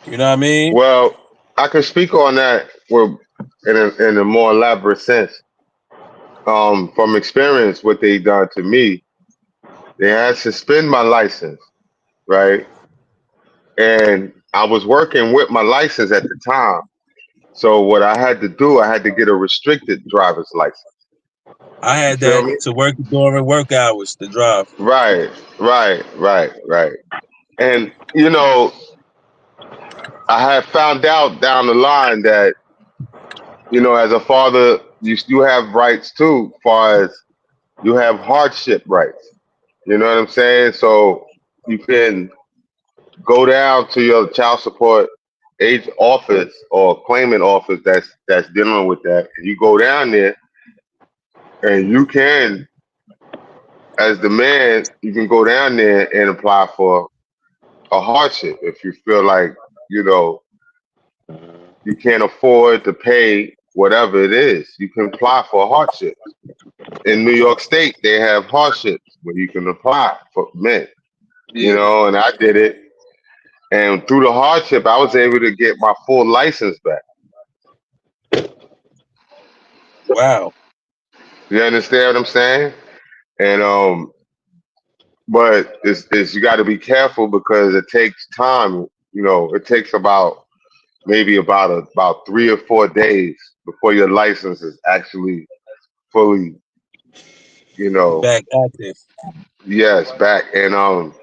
You know what I mean? Well, I can speak on that in a more elaborate sense. From experience, what they done to me, they had suspend my license, right? And I was working with my license at the time. So what I had to do, I had to get a restricted driver's license. I You had feel that me? to work during work hours to drive. Right. And I had found out down the line that, as a father, you have rights too, far as you have hardship rights. You know what I'm saying? So you can go down to your child support age office or claimant office that's dealing with that. And you go down there and you can, as the man, you can go down there and apply for a hardship if you feel like, you can't afford to pay whatever it is. You can apply for a hardship. In New York State, they have hardships where you can apply for men, and I did it. And through the hardship, I was able to get my full license back. Wow. You understand what I'm saying? And but it's you got to be careful because it takes time. It takes about 3 or 4 days before your license is actually fully, Back active. yes, back. And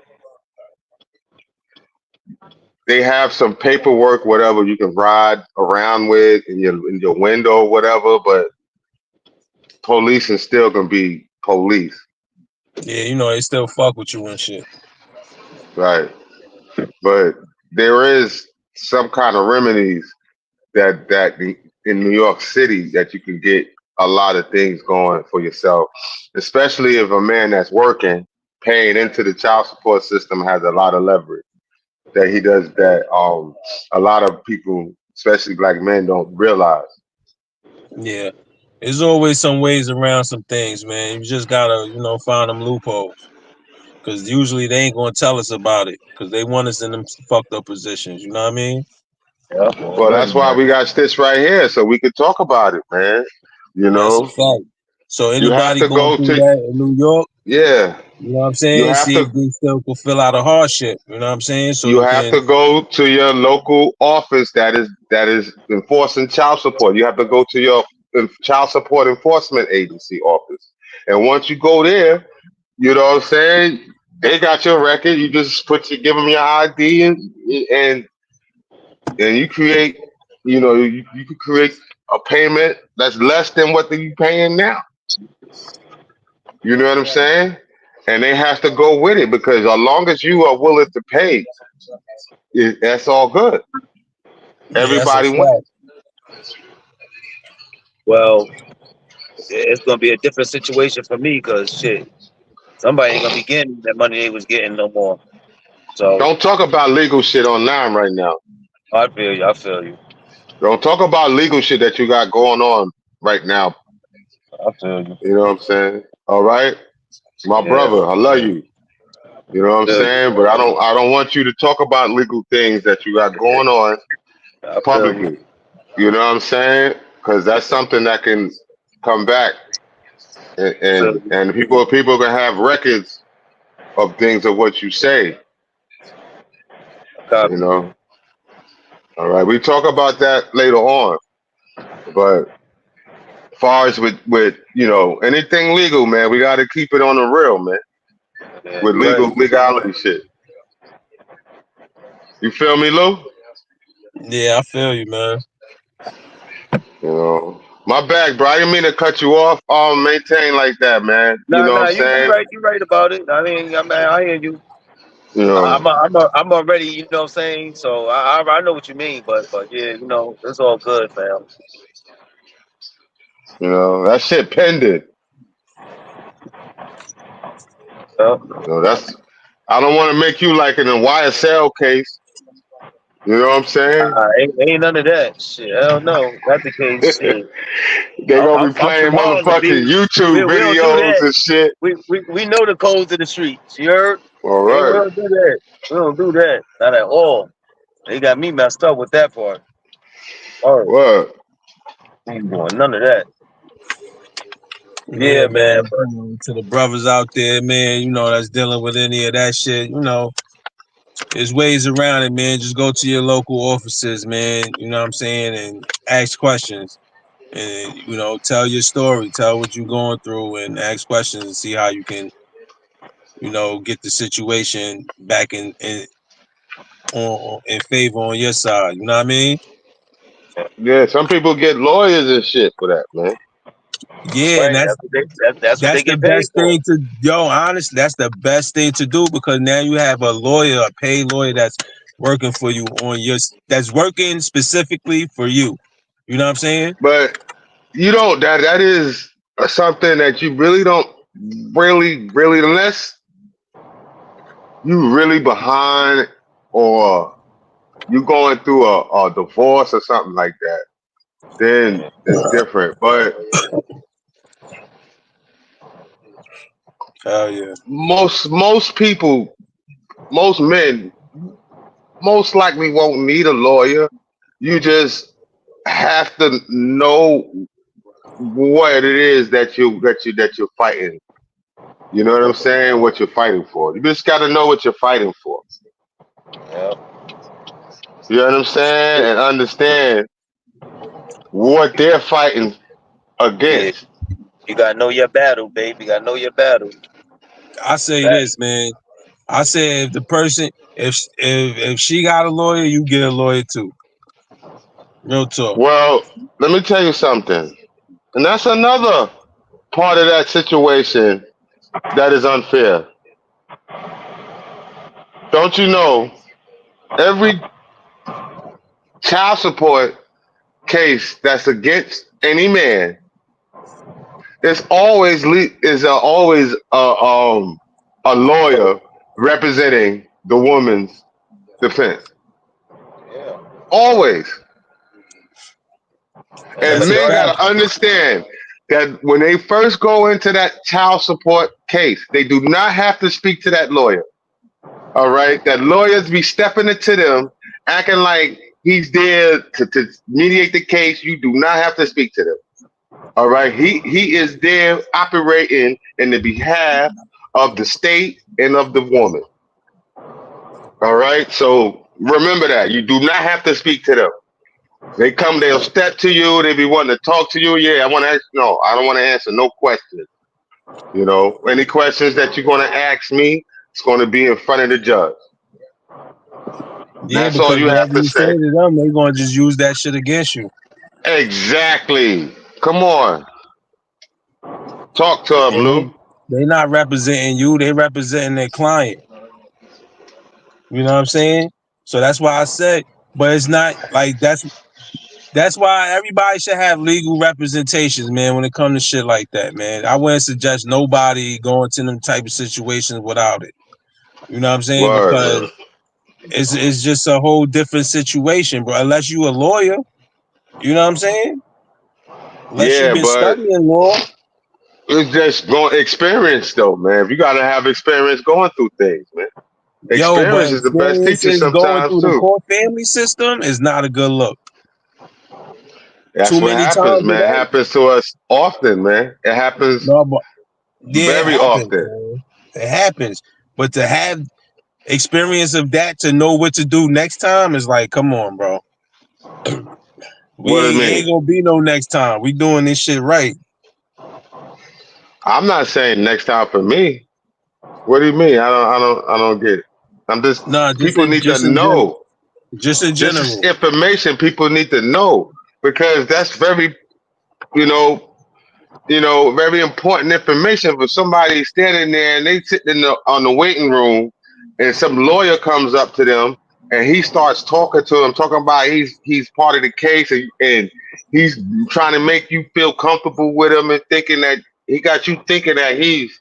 they have some paperwork, whatever you can ride around with in your window, whatever. But police is still gonna be police, Yeah, they still fuck with you and shit. right? But there is some kind of remedies that in New York City that you can get a lot of things going for yourself, especially if a man that's working, paying into the child support system, has a lot of leverage that he does that a lot of people, especially black men, don't realize. Yeah. There's always some ways around some things, man. You just gotta, find them loopholes. Cause usually they ain't gonna tell us about it. Cause they want us in them fucked up positions. You know what I mean? Yeah, Well, that's already, why man. we got this right here, so we could talk about it, man. You That's a know, fact. So you have anybody to going go through to, that in New York, yeah, you know what I'm you saying? have See to, if they still can fill out a hardship. You know what I'm saying? So you you have can, to go to your local office that is enforcing child support. You have to go to your child support enforcement agency office, and once you go there, you know what I'm saying? They got your record. You just give them your ID, and you create, you can create a payment that's less than what you paying now. You know what I'm saying? And they have to go with it because as long as you are willing to pay, that's all good. yeah, that's a Everybody wins. fact. Well, it's gonna be a different situation for me because shit, somebody ain't gonna be getting that money they was getting no more. So Don't talk about legal shit online right now. I feel you. I feel you. Don't talk about legal shit that you got going on right now. I feel you. You know what I'm saying? All right, my Yeah, brother, I love you. You know what I I'm feel you. saying? But I don't want you to talk about legal things that you got going on I feel you. publicly. You know what I'm saying? Because that's something that can come back, and I feel and, you. and people can have records of things of what you say. You Copy. know. All right, we talk about that later on. But as far as with anything legal, man, we got to keep it on the real, man. Yeah, With you right. legality shit. You feel me, Lou? Yeah, I feel you, man. You know. My bad, bro. I didn't mean to cut you off. Maintain like that, man. You Nah, know what nah, I'm you saying? right. You right about it. I mean, I hear you. You know. I'm already. You know what I'm saying? So I know what you mean. But yeah, it's all good, fam. You know that shit pending. Yeah. That's. I don't want to make you like in a YSL case. You know what I'm saying? Ain't none of that shit. Hell no. That's the case. Shit. They gonna be I'm playing from Harlem, motherfucking B. YouTube We don't do videos that. and shit. We know the codes of the streets. You heard? All We right. don't do that. We don't do that. Not at all. They got me messed up with that part. All right. What? Ain't doing none of that. Yeah, Yeah, man. man. To the brothers out there, man, that's dealing with any of that shit, there's ways around it, man. Just go to your local offices, man. You know what I'm saying? And ask questions. And, tell your story. Tell what you're going through and ask questions and see how you can, get the situation back in favor on your side. You know what I mean? Yeah, some people get lawyers and shit for that, man. Yeah, and Right. That's what they that's the get paid best for. thing to honestly, that's the best thing to do because now you have a lawyer, a paid lawyer that's working for you that's working specifically for you. You know what I'm saying? But you don't. That is something that you really don't really unless you really behind or you going through a divorce or something like that. Then it's different. But Hell yeah. most people, most men, most likely won't need a lawyer. You just have to know what it is that you're fighting. You know what I'm saying? What you're fighting for. You just got to know what you're fighting for. Yeah. You know what I'm saying? And understand what they're fighting Yeah. against. You gotta know your battle, baby. You gotta know your battle. I say Fact. this, man. I say if the person if she got a lawyer, you get a lawyer too. Real talk. Well, let me tell you something. And that's another part of that situation that is unfair. Don't you know every child support case that's against any man is always a lawyer representing the woman's defense. Yeah. Always. And That's a men fact. gotta understand that when they first go into that child support case, they do not have to speak to that lawyer. All right, that lawyers be stepping into them, acting like he's there to mediate the case. You do not have to speak to them. All right, he is there operating in the behalf of the state and of the woman. All right, so remember that you do not have to speak to them. They come, they'll step to you. They be wanting to talk to you. Yeah, I want to ask. No, I don't want to answer no questions. You know, any questions that you're going to ask me, it's going to be in front of the judge. Yeah, That's all because you have whatever to you say say. to them, they're gonna just use that shit against you. Exactly. Come on, talk to them, And Lou. they not representing you, they representing their client. You know what I'm saying? So that's why I said, but it's not like that's why everybody should have legal representations, man, when it comes to shit like that, man. I wouldn't suggest nobody going to them type of situations without it. You know what I'm saying? Word. Because it's just a whole different situation, bro. Unless you a lawyer, you know what I'm saying? Unless you've Yeah, been but studying law. it's just going experience, though, man. You got to have experience going through things, man. Yo, but Experience is the best teacher experiences going sometimes through the too. court family system is not a good look. That's Too what many happens, times man. It today. happens to us often, man. It happens No, but yeah, it very happens, often. man. It happens. But to have experience of that to know what to do next time is like, come on, bro. What do you Ain't mean? gonna be no next time. We doing this shit right. I'm not saying next time for me. What do you mean? I don't get it. I'm just Nah, people need to know. just in This is general. information people need to know because that's very, you know, very important information for somebody standing there and they sitting on the waiting room, and some lawyer comes up to them and he starts talking to them, talking about he's part of the case and he's trying to make you feel comfortable with him and thinking that he got you thinking that he's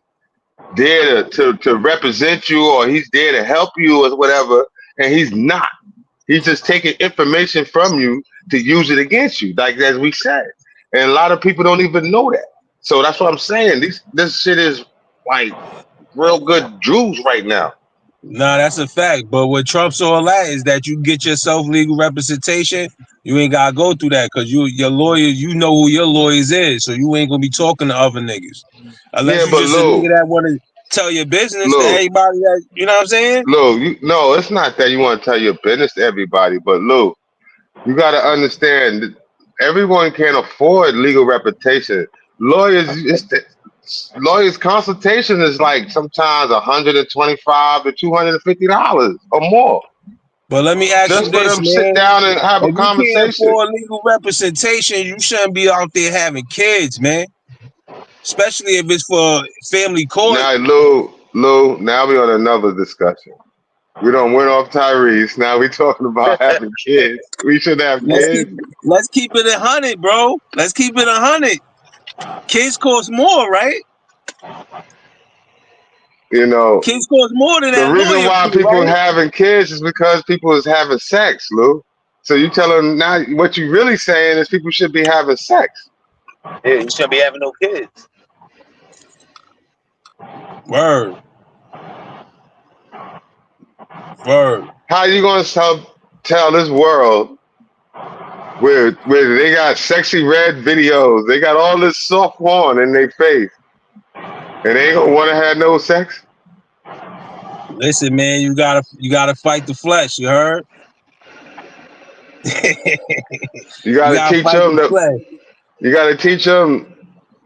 there to represent you or he's there to help you or whatever, and he's not. He's just taking information from you to use it against you, like as we said. And a lot of people don't even know that. So that's what I'm saying. This shit is like real good juice right now. Nah, that's a fact. But what trumps all that is that you get yourself legal representation. You ain't gotta go through that because your lawyer, you know who your lawyers is, so you ain't gonna be talking to other niggas. Unless Yeah, you but just a Lou, nigga that wanna tell your business to Lou, everybody that you know what I'm saying? Lou, no, it's not that you want to tell your business to everybody, but Lou, you got to understand that everyone can't afford legal reputation. Lawyers, lawyers' consultation is like sometimes $125 to $250 or more But let me ask you just for this, them sit man. down and have a If you can't conversation. afford legal representation, you shouldn't be out there having kids, man. Especially if it's for family court. Now, Lou, now we on another discussion. We don't went off Tyrese. Now we talking about having kids. We should have kids. Let's keep it 100, bro. Let's keep it 100. Kids cost more, right? You know, Kids cost more than the that reason lawyer why fee, people right? having kids is because people is having sex, Lou. So you tell them now what you really saying is people should be having sex. Yeah, you shouldn't be having no kids. Word. How you gonna tell this world where they got sexy red videos, they got all this soft porn in their face, and they ain't gonna want to have no sex? Listen, man, you gotta fight the flesh. You heard? You gotta teach fight them the flesh. You gotta teach them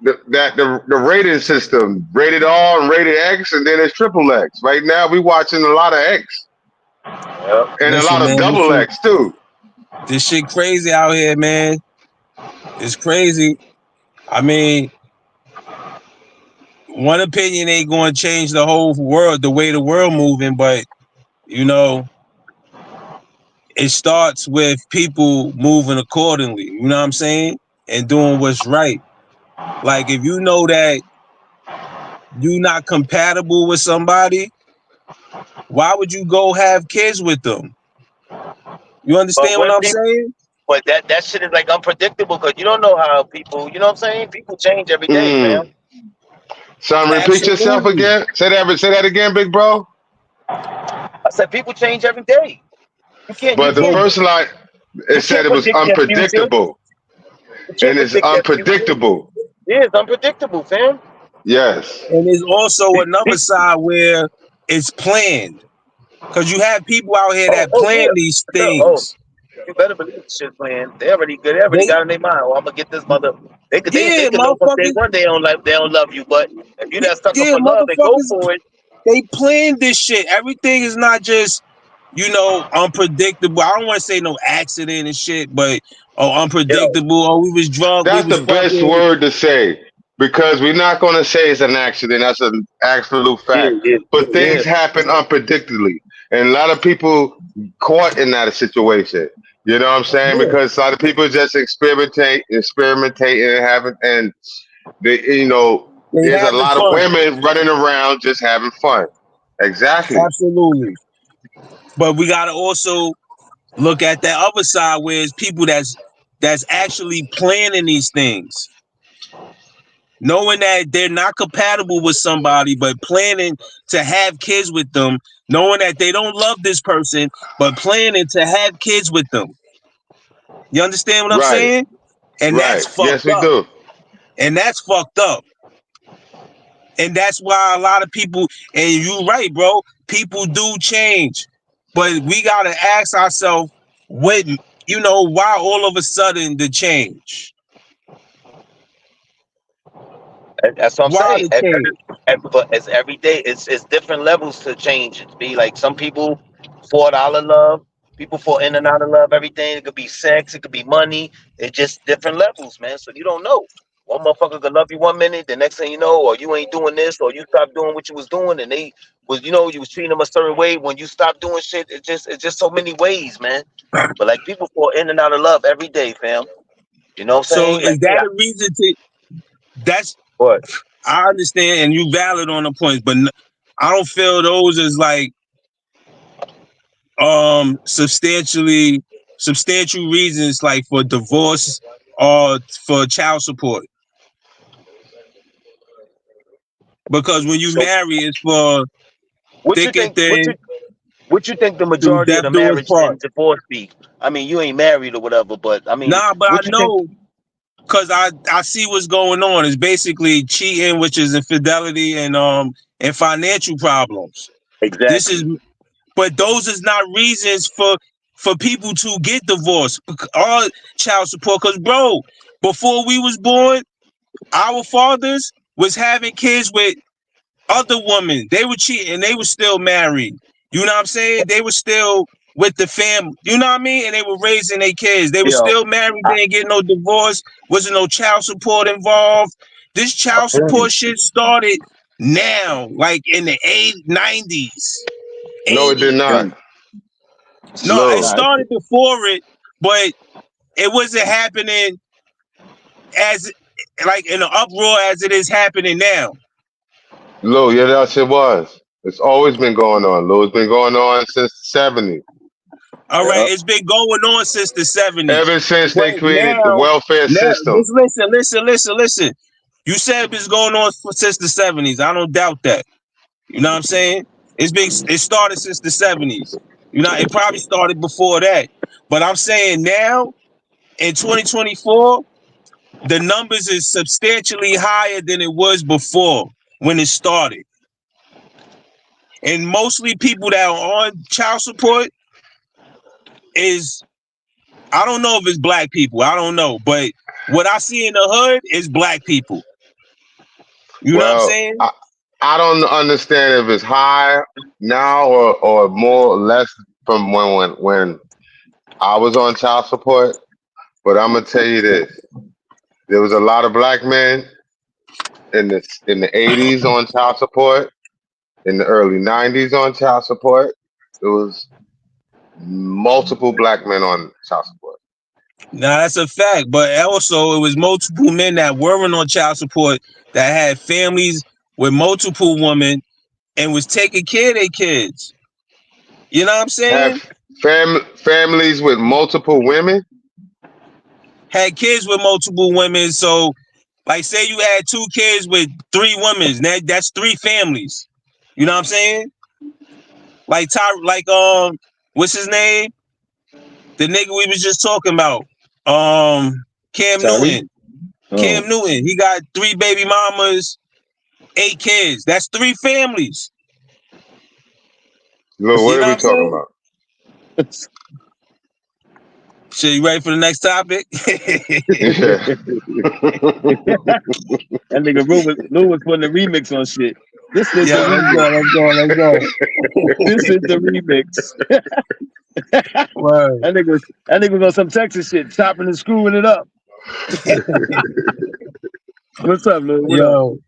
that the rating system, rated R and rated X, and then it's triple X. Right now, we watching a lot of X and a Listen, lot of man, double X too. this shit crazy out here, man. It's crazy. I mean, one opinion ain't going to change the whole world, the way the world moving, but you know, it starts with people moving accordingly. You know what I'm saying? And doing what's right. Like if you know that you're not compatible with somebody, why would you go have kids with them? You understand what I'm saying? But that shit is like unpredictable because you don't know how people, you know what I'm saying? People change every day, fam. Son, repeat yourself Absolutely. again. Say that again, big bro. I said people change every day. You But the can't first line, it said can't it was predict their future. unpredictable. You can't And it's predict their future. unpredictable. Yeah, it's unpredictable, fam. Yes. And there's also another side where it's planned. Because you have people out here that plan Yeah. these Oh, things. you better believe the shit plan. They already good. They already They, got in their mind. Oh, I'm gonna get this mother. They could know from day motherfuckers. one they don't love you. But if you that sucker Yeah, for love and go motherfuckers. for it, They plan this shit. Everything is not just, unpredictable. I don't want to say no accident and shit, but unpredictable. Oh, we was drunk. We That's was the best fucking. word to say. Because we're not going to say it's an accident. That's an absolute fact. But things happen unpredictably. And a lot of people caught in that situation. You know what I'm saying? Yeah. Because a lot of people just experimenting and having, and they, there's a lot of women running around just having fun. Exactly. Absolutely. But we gotta also look at that other side where it's people that's actually planning these things. Knowing that they're not compatible with somebody, but planning to have kids with them, knowing that they don't love this person, but planning to have kids with them. You understand what I'm saying? And that's fucked Yes, we up. do. And that's fucked up. And that's why a lot of people, and you're right, bro, people do change. But we gotta ask ourselves, why all of a sudden the change? that's what I'm Why saying. the change? But it's every day. It's different levels to change. It be like some people fall out of love. People fall in and out of love. Everything. It could be sex. It could be money. It's just different levels, man. So you don't know. One motherfucker could love you 1 minute, the next thing you know, or you ain't doing this, or you stop doing what you was doing, and they was, you was treating them a certain way. When you stop doing shit, it's just so many ways, man. But like people fall in and out of love every day, fam. You know what I'm So saying? is Like, that a reason to? That's what? I understand, and you valid on the points, but I don't feel those as like substantial reasons like for divorce or for child support. Because when you marry, it's for What thick and thin. What you think the Through majority of death the do us marriage part. and divorce be? I mean, you ain't married or whatever, but I mean, Nah, but I what you know think? because I see what's going on. It's basically cheating, which is infidelity and financial problems. Exactly. But those is not reasons for people to get divorced or child support. Because bro, before we was born, our fathers was having kids with other women. They were cheating. They were still married. You know what I'm saying? They were still with the family. You know what I mean? And they were raising their kids. They were still married. They didn't get no divorce. Wasn't no child support involved. This child support shit started now, like in the 90s. No, it did not. No, it started before it, but it wasn't happening as like in an uproar as it is happening now. Lou, yeah, that shit was. It's always been going on, Lou. It's been going on since the 70s. All right, it's been going on since the 70s. Ever since they created the welfare system. Listen. You said it's going on since the 70s. I don't doubt that. You know what I'm saying? It started since the 70s. You know, it probably started before that. But I'm saying now, in 2024, the numbers is substantially higher than it was before when it started. And mostly people that are on child support is, I don't know if it's black people. I don't know. But what I see in the hood is black people. You know what I'm saying? I don't understand if it's high now or more or less from when I was on child support. But I'm gonna tell you this: there was a lot of black men in the 80s on child support, in the early 90s on child support. There was multiple black men on child support. Now that's a fact, but also it was multiple men that weren't on child support that had families with multiple women and was taking care of their kids. You know what I'm saying? Have families with multiple women? had kids with multiple women. So, like, say you had 2 kids with 3 women, that's 3 families. You know what I'm saying? Like what's his name? The nigga we was just talking about. Cam Newton. Cam Newton. He got 3 baby mamas, 8 kids. That's 3 families. Look, what are we talking about? So you ready for the next topic? That nigga Lou was putting the remix on shit. This is Yeah, the let's go. This is the remix. Word. That nigga was on some Texas shit, chopping and screwing it up. What's up, Lou? Yo,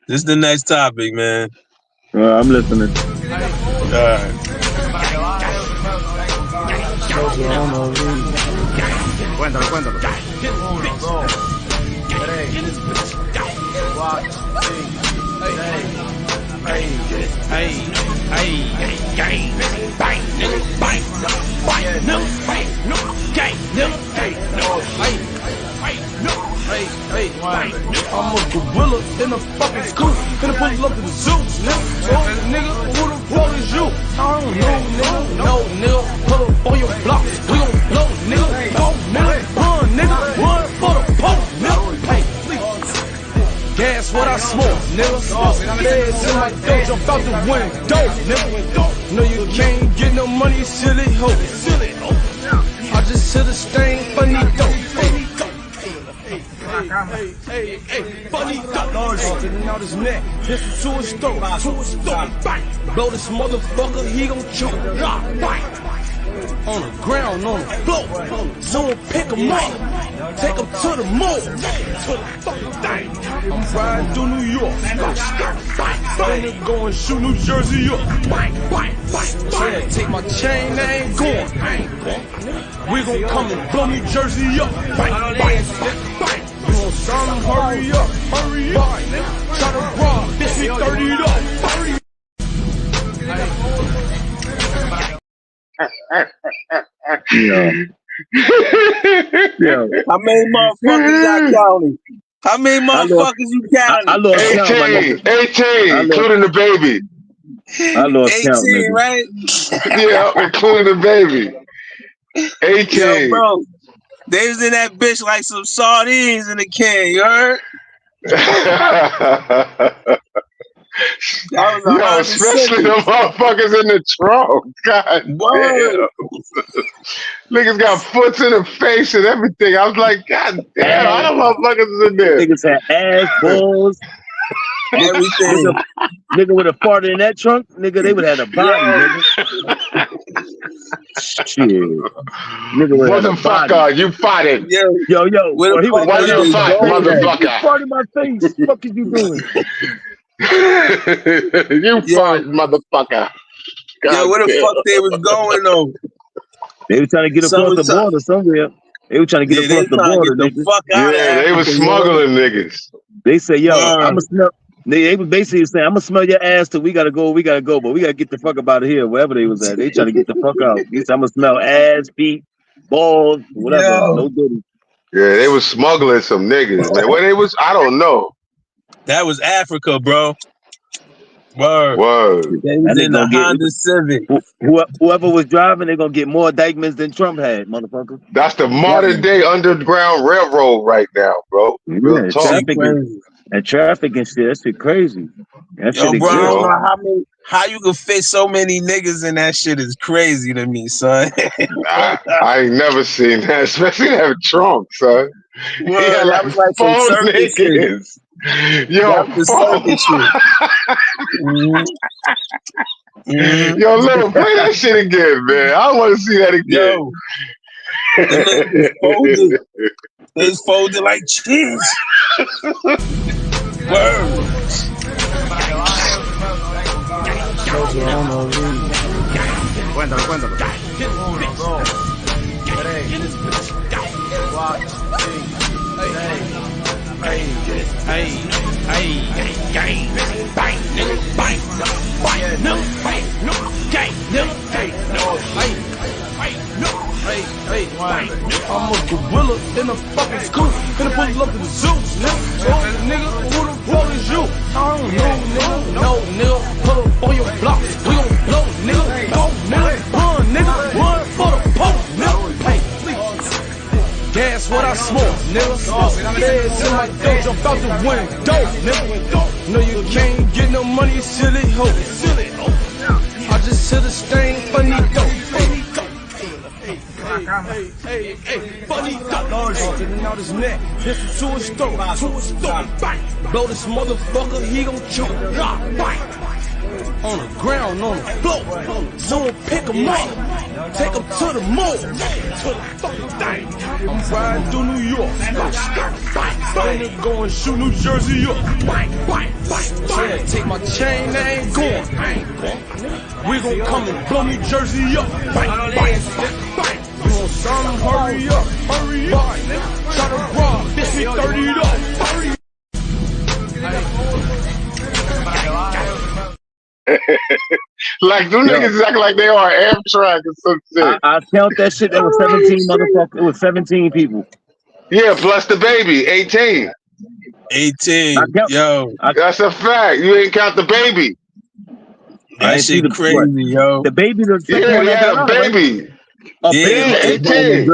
this is the next topic, man. I'm listening. All right. Cuéntalo. I'm a gorilla in a fucking scoop. Finna pull up to the zoo, nigga. Who the fuck is you? I don't know, nigga. Pull up on your block. We gon' blow, nigga. Go, nigga. Run, nigga. Run for the pole, nigga. Hey, gas what I smoke, nigga. Feds in my door, jump out the window, nigga. No, you can't get no money, silly hoe. I just hit a stain, funny dope. Hey, funny dollars getting out his neck. Pistol to his throat, bang. Blow this motherfucker, he gon' choke. Bang. On the ground, on the floor. Someone pick him up, take him to the mall. To the fucking thing. I'm riding through New York. Bang. Going shoot New Jersey up. Bang. Yeah, take my chain, I ain't going. We gon' come and blow New Jersey up. Bang. You want some? Hurry up. Try to rob, bitch, me 30 up. Hurry up. Yo. How many motherfuckers y'all counting? How many motherfuckers you counting? I lost count, my 18, including the baby. I lost 18, count, nigga. right? Yeah, including the baby. 18. Yo, bro. They was in that bitch like some sardines in a can, you heard? Yo, especially the motherfuckers in the trunk. God damn. Niggas got foots in the face and everything. I was like, God damn, how the motherfuckers is in there? Niggas had ass, balls, everything. Nigga would have farted in that trunk, nigga, they would have had a body, nigga. Shit. Nigga would have had a body. Motherfucker, you farted. Yo. Why you fart, motherfucker? You farted in my face. What the fuck is you doing? You fart, motherfucker. God Yo, where the fuck they was going though? They were trying to get across the border somewhere. They were trying to get across the border. They were smuggling niggas. They say, yo, I'ma smell. They were basically saying, I'm gonna smell your ass till we gotta go, but we gotta get the fuck up out of here, wherever they was at. They trying to get the fuck out. They said, I'm gonna smell ass, feet, balls, whatever. Yo. No goodies. Yeah, they was smuggling some niggas, man. Where they was, I don't know. That was Africa, bro. Word. They was in the Honda Civic. Whoever was driving, they're gonna get more indictments than Trump had, motherfucker. That's the modern day underground railroad right now, bro. Real talk. Traffic and shit. That shit crazy. That shit bro, I don't exists. know how you can fit so many niggas in that shit is crazy to me, son. I ain't never seen that, especially that trunk, son. He had like 4 niggas. Yo, Yo, Lil, play that shit again, man. I want to see that again. It's folded like cheese. Word. Cuéntalo. Hey, I'm a gorilla in a fucking school. Finna pull up to the zoo, nigga. Oh, nigga, who the fuck is you? I don't know, nigga. No, nigga. Pull up on your block. We gon' blow, nigga. Go, nigga. Run, nigga. Run for the pole, nigga. Hey, gas what I smoke, nigga. Feds in my dough, jump out the window, nigga. No, you can't get no money, silly hoe. I just hit a stain, funny dope. Hey, funny dope. Sitting out his neck, pistol to his throat, bang. Blow this motherfucker, he gon' choke, bang. On the ground, on the floor. Someone pick him up, take him to the moon. I'm riding through New York. Finna go and shoot New Jersey up. Yeah, take my chain, I ain't going. We gon' come and blow New Jersey up. You want something? Hurry up. Try to rob, bitch, we 30'd up. Hurry up. Like them niggas is acting like they are Amtrak or some shit. I count that shit. There was 17 motherfuckers. It was 17 people. Yeah, plus the baby, 18. 18. Yo, that's a fact. You ain't count the baby. That shit crazy, yo. The baby, yeah, they had a baby. Yeah, 18.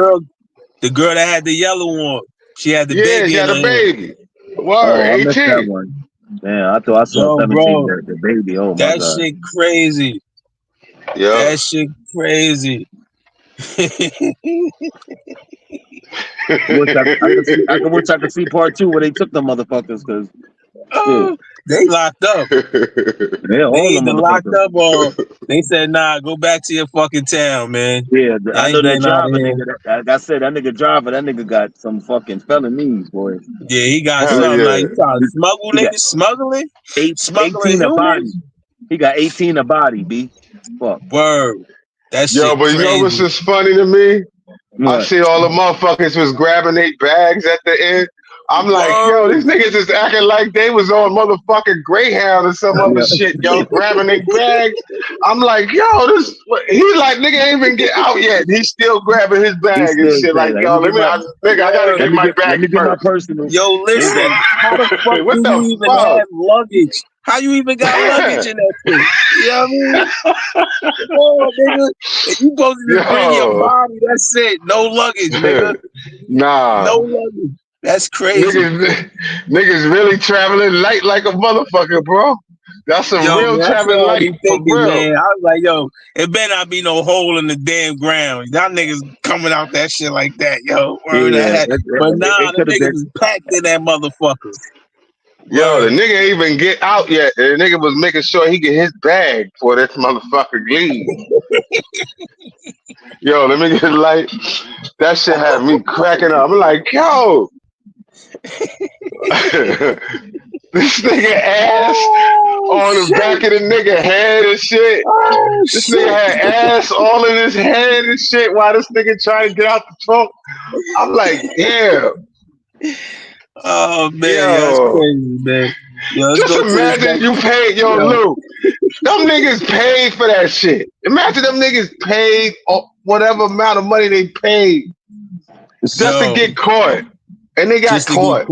The girl that had the yellow one. She had the baby. Yeah, she had a baby. Word, 18. Damn, I thought I saw 17 the baby. Oh my God. That shit crazy. Yeah. That shit crazy. I wish I could see part 2 where they took the motherfuckers because they locked up. Yeah, all they them either locked up or they said, nah, go back to your fucking town, man. Yeah, I know that driver nigga. Like I said, that nigga got some fucking felonies, boy. Yeah, he got something like you trying to smuggle niggas, smuggling? 18 a body. He got 18 a body, B. Fuck. Word. That shit. Yo, but you know what's just funny to me? What? I see all the motherfuckers was grabbing their bags at the end. I'm like, yo, these niggas is acting like they was on motherfucking Greyhound or some other shit, yo, grabbing their bags. I'm like, yo, he like, nigga ain't even get out yet. He's still grabbing his bag and shit. Like, yo, I gotta get my bag first. Yo, listen, how the fuck what do you even have luggage? How you even got luggage in that shit? You know what I mean? Oh, nigga, if you supposed to just bring your body, that's it. No luggage, nigga. Nah. No luggage. That's crazy. Niggas really traveling light like a motherfucker, bro. That's some real traveling light for real. Man. I was like, yo, it better not be no hole in the damn ground. Y'all niggas coming out that shit like that, yo. But nah, the niggas is packed in that motherfucker. Yo, the nigga ain't even get out yet. The nigga was making sure he get his bag for this motherfucker leave. Yo, let me get light. That shit had me cracking up. I'm like, yo. This nigga ass on the back of the nigga head and shit. This nigga had ass all in his head and shit while this nigga trying to get out the trunk. I'm like, damn. Oh man, that's crazy, man. Yo, just imagine you paid, Lou. Them niggas paid for that shit. Imagine them niggas paid whatever amount of money they paid just to get caught, and they got caught.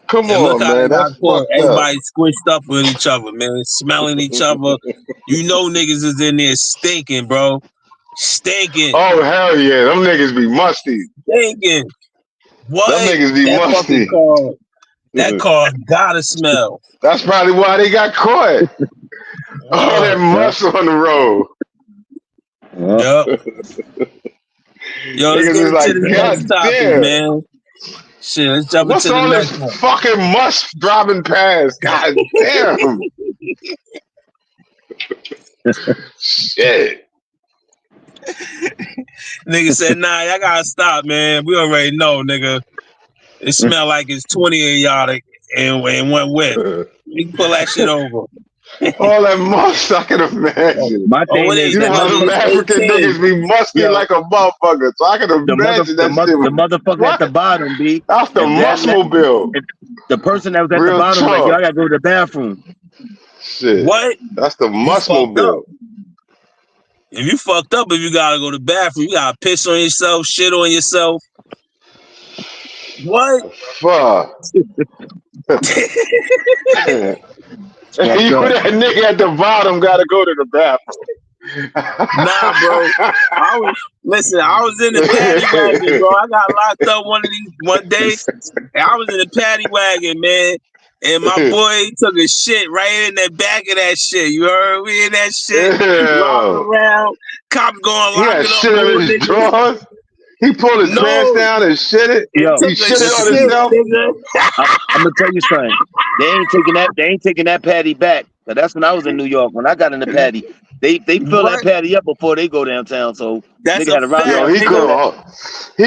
Come on, man. That's everybody squished up with each other, man, smelling each other. You know, niggas is in there stinking, bro, stinking. Oh hell yeah, them niggas be musty. Stinking. What? Them niggas be musty. That car gotta smell. That's probably why they got caught. All that must on the road. Yep. Yo, let's get into the next topic, man. Shit, let's jump into the next one. What's all this fucking musk driving past? God damn. Shit. Nigga said, nah, y'all gotta stop, man. We already know, nigga. It smell like it's 20 of y'all and went wet. You can pull that shit over. All that musk, I can imagine. My thing is, you know how them African niggas be musky like a motherfucker. So I can imagine that shit. The motherfucker at the bottom, B. That's the musmobile. The person that was at the bottom, like, yo, I gotta go to the bathroom. Shit. What? That's the musmobile. If you fucked up, if you gotta go to the bathroom, you gotta piss on yourself, shit on yourself. What? Fuck. You that nigga at the bottom gotta go to the bathroom. Nah, bro. I was in the paddy wagon, bro. I got locked up one day, and I was in the paddy wagon, man. And my boy took a shit right in the back of that shit. You heard? We in that shit, walking around, cops going lock it up. Shit on his drawers. He pulled his pants down and shit it. Yo, he shit it on himself. I'm gonna tell you something. They ain't taking that patty back. But that's when I was in New York. When I got in the patty, they fill that patty up before they go downtown. So that's nigga had to ride. Yo, he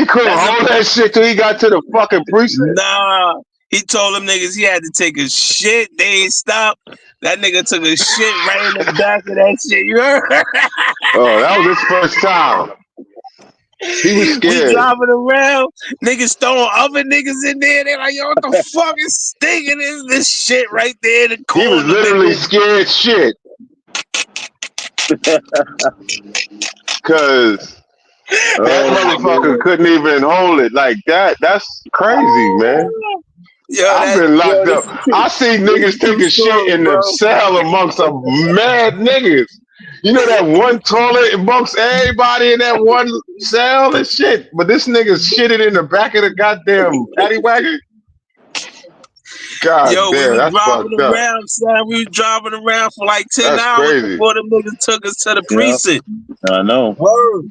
couldn't hold that shit till he got to the fucking precinct. Nah. He told them niggas he had to take a shit. They ain't stop. That nigga took a shit right in the back of that shit. You heard? Oh, that was his first time. He was scared. We driving around, niggas throwing other niggas in there. They like, yo, what the fuck is stinking? Is this shit right there in the corner? He was literally scared shit. Cause that motherfucker couldn't even hold it like that. That's crazy, man. Yo, I've been locked up. I see niggas taking shit in the cell amongst some mad niggas. You know that one toilet amongst everybody in that one cell and shit? But this nigga shitted in the back of the goddamn paddy wagon? God yo, damn, that's fucked up. Around, son. We was driving around for like 10 hours crazy. Before the niggas took us to the precinct. I know. Word.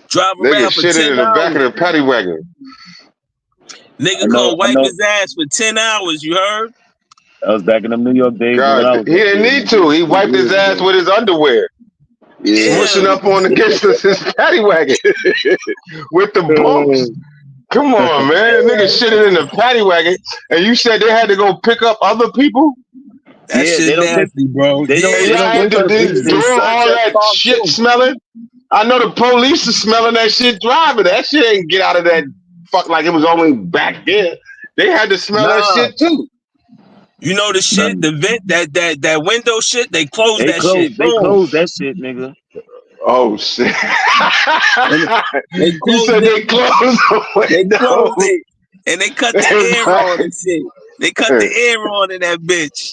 Driving around for 10 hours. Nigga shitted in the back of the paddy wagon. Nigga gonna wipe his ass for 10 hours, you heard? I was back in them New York days. God, he didn't need to. He wiped his ass with his underwear. Yeah. Pushing up on against his paddy wagon with the bumps. Come on, man. Nigga shitted in the paddy wagon. And you said they had to go pick up other people? That shit nasty, bro. They don't do all that shit smelling. I know the police is smelling that shit driving. That shit ain't get out of that fuck like it was only back there. They had to smell that shit too. You know the shit, the vent, that window shit, they closed that shit. They closed that shit, nigga. Oh shit. You said they closed the window. They closed it. And they cut the air on and shit. They cut the air on in that bitch.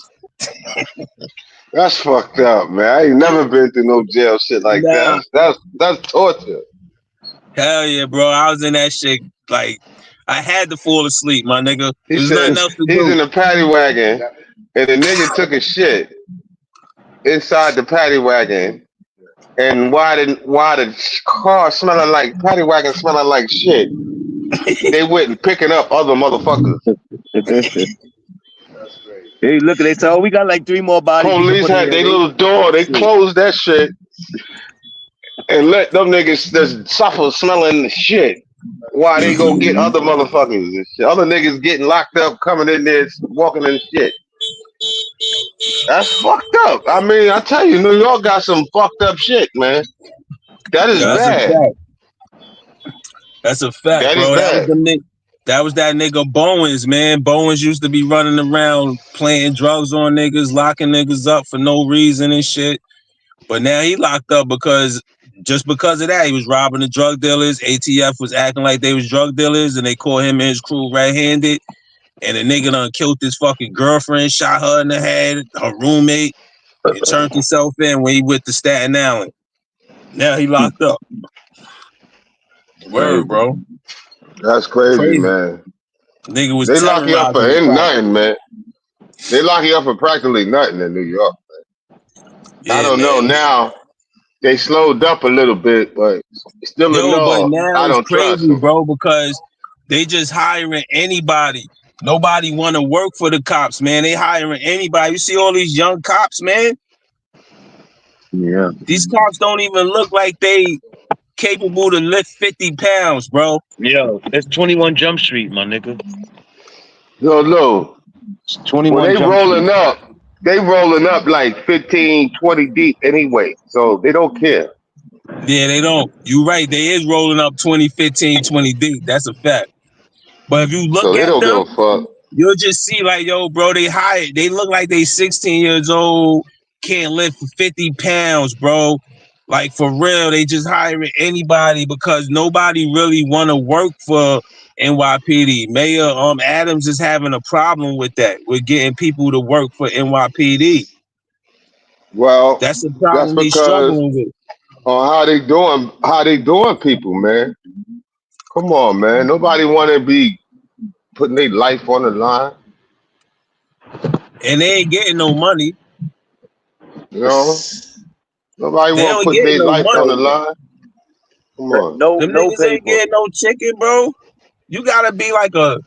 That's fucked up, man. I ain't never been through no jail shit like that. That's torture. Hell yeah, bro. I was in that shit like I had to fall asleep, my nigga. There's nothing else to do. He's in a paddy wagon, and the nigga took a shit inside the paddy wagon. And why the car smelling like paddy wagon smelling like shit? They went picking up other motherfuckers. Hey, look, they said, we got like 3 more bodies. Police had their little door. They closed that shit and let them niggas just suffer smelling shit. Why they go get other motherfuckers and shit. Other niggas getting locked up, coming in there, walking in shit. That's fucked up. I mean, I tell you, New York got some fucked up shit, man. That is bad. That's a fact, that bro. Is bad. That was that nigga Bowens, man. Bowens used to be running around playing drugs on niggas, locking niggas up for no reason and shit. But now he locked up because of that, he was robbing the drug dealers. ATF was acting like they was drug dealers, and they caught him and his crew red-handed. And the nigga done killed his fucking girlfriend, shot her in the head, her roommate, and turned himself in when he went to Staten Island. Now he locked up. Word, bro. That's crazy, man. Nigga was they lock you up for nothing, man. They lock you up for practically nothing in New York, man. Yeah, I don't know now. They slowed up a little bit, but still but now I don't trust them, bro, because they just hiring anybody. Nobody want to work for the cops, man. They hiring anybody. You see all these young cops, man. Yeah. These cops don't even look like they capable to lift 50 pounds, bro. Yo, it's 21 Jump Street, my nigga. No. It's 21 when they Jump rolling Street. up. They rolling up like 15, 20 deep anyway, so they don't care. Yeah, they don't. You right. They is rolling up 20, 15, 20 deep. That's a fact. But if you look at them, you'll just see like, yo, bro, they hired. They look like they 16 years old, can't lift 50 pounds, bro. Like for real, they just hiring anybody because nobody really want to work for NYPD. Mayor Adams is having a problem with that, with getting people to work for NYPD. Well, That's the that's problem he's because struggling with. on how they doing people, man. Come on, man. Nobody want to be putting their life on the line. And they ain't getting no money. You know, nobody They want to don't put get their no life on the money. line. Come on. Them niggas ain't getting no chicken, bro. You gotta be like a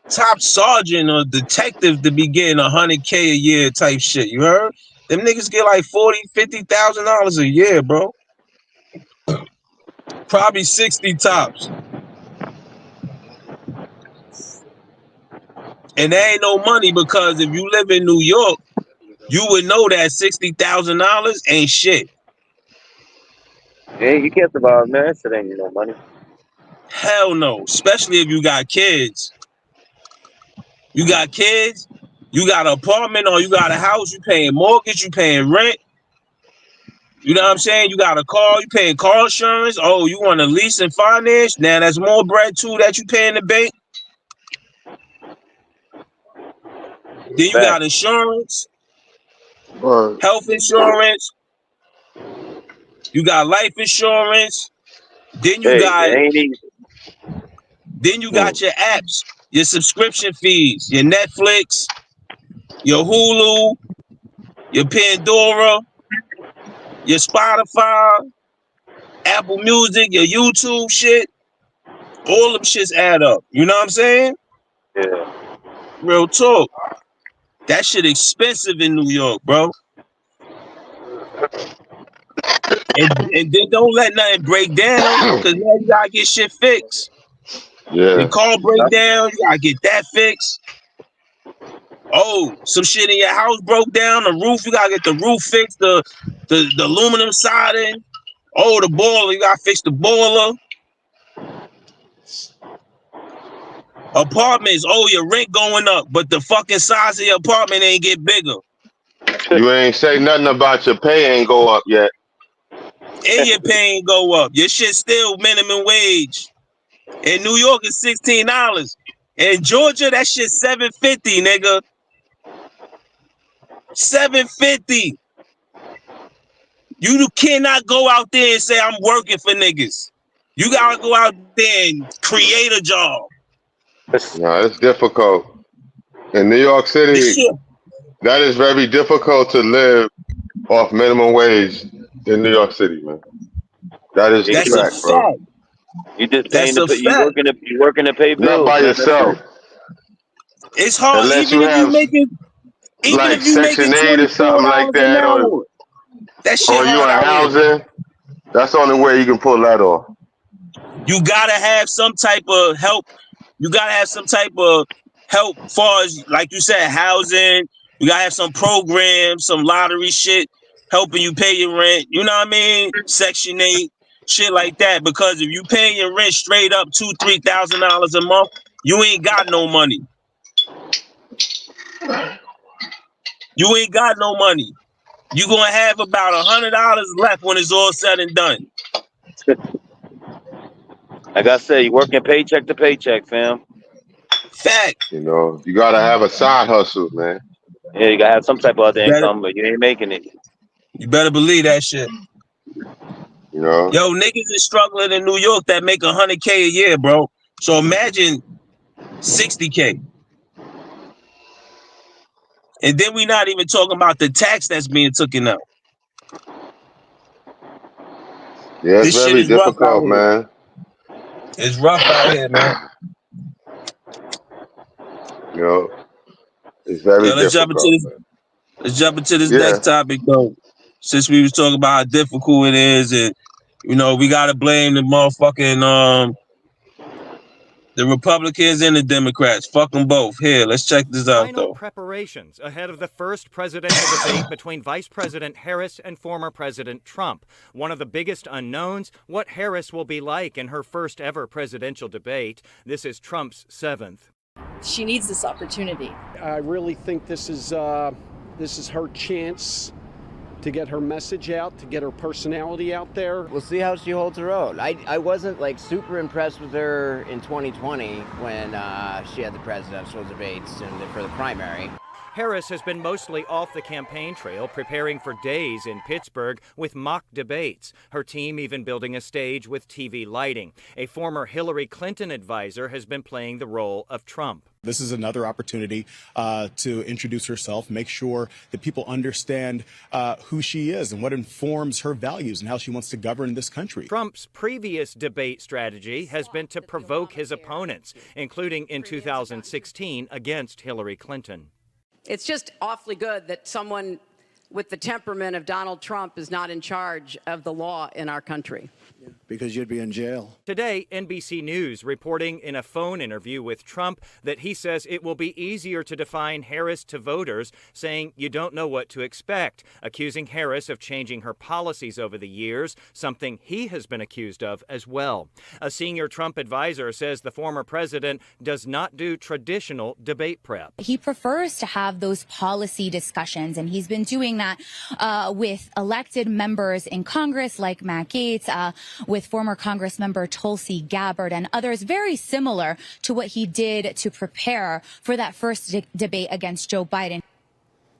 top sergeant or detective to be getting $100K a year type shit. You heard? Them niggas get like $40,000-$50,000 a year, bro. Probably 60 tops. And there ain't no money because if you live in New York, you would know that $60,000 ain't shit. Yeah, you can't survive, man. That shit ain't no money. Hell no. Especially if you got kids. You got kids, you got an apartment or you got a house, you paying mortgage, you paying rent. You know what I'm saying? You got a car, you paying car insurance. Oh, you want to lease and finance? Now that's more bread too that you pay in the bank. Then you got insurance, health insurance. You got life insurance. Then you got your apps, your subscription fees, your Netflix, your Hulu, your Pandora, your Spotify, Apple Music, your YouTube shit. All them shits add up. You know what I'm saying? Yeah. Real talk. That shit expensive in New York, bro. And then don't let nothing break down because now you gotta get shit fixed. Yeah. Your car break down, you gotta get that fixed. Oh, some shit in your house broke down, the roof, you gotta get the roof fixed, the aluminum siding. Oh, the boiler, you gotta fix the boiler. Apartments, oh, your rent going up, but the fucking size of your apartment ain't get bigger. You ain't say nothing about your pay ain't go up yet. And your pay ain't go up. Your shit still minimum wage. In New York, it's $16. In Georgia, that shit $7.50, nigga. $7.50. You cannot go out there and say I'm working for niggas. You gotta go out there and create a job. No, it's difficult. In New York City, that is very difficult to live off minimum wage in New York City, man. That is the fact, bro. You just paying you working to pay bills. Not by yourself. It's hard, unless even you if have you making, even like if you Section making 8 or something like $24 that, an hour. That shit or you hard in out here. housing. That's the only way you can pull that off. You gotta have some type of help. You gotta have some type of help far as, like you said, housing. You gotta have some programs, some lottery shit, helping you pay your rent. You know what I mean? Section 8, shit like that. Because if you paying your rent straight up $2,000-$3,000 a month, you ain't got no money. You ain't got no money. You gonna have about $100 left when it's all said and done. Like I said, you working paycheck to paycheck, fam. Fact. You know, you gotta have a side hustle, man. Yeah, you gotta have some type of other income, but you ain't making it. You better believe that shit. You know? Yo, niggas is struggling in New York that make $100K a year, bro. So imagine $60K. And then we not even talking about the tax that's being taken out. Yeah, it's This shit very is rough out difficult, here. man. It's rough out here, man. You know, it's very Let's jump difficult. into this Yeah. next topic, though. Since we was talking about how difficult it is, and we gotta blame the motherfucking the Republicans and the Democrats. Fuck them both. Here, let's check this out, Final though. preparations ahead of the first presidential debate between Vice President Harris and former President Trump. One of the biggest unknowns, what Harris will be like in her first ever presidential debate. This is Trump's 7th. She needs this opportunity. I really think this is her chance to get her message out, to get her personality out there. We'll see how she holds her own. I wasn't like super impressed with her in 2020 when she had the presidential debates for the primary. Harris has been mostly off the campaign trail, preparing for days in Pittsburgh with mock debates. Her team even building a stage with TV lighting. A former Hillary Clinton advisor has been playing the role of Trump. This is another opportunity to introduce herself, make sure that people understand who she is and what informs her values and how she wants to govern this country. Trump's previous debate strategy has been to provoke his opponents, including in 2016 against Hillary Clinton. It's just awfully good that someone with the temperament of Donald Trump is not in charge of the law in our country. Because you'd be in jail. Today, NBC News reporting in a phone interview with Trump that he says it will be easier to define Harris to voters, saying you don't know what to expect, accusing Harris of changing her policies over the years, something he has been accused of as well. A senior Trump advisor says the former president does not do traditional debate prep. He prefers to have those policy discussions, and he's been doing that with elected members in Congress like Matt Gaetz, with former Congress member Tulsi Gabbard and others, very similar to what he did to prepare for that first debate against Joe Biden.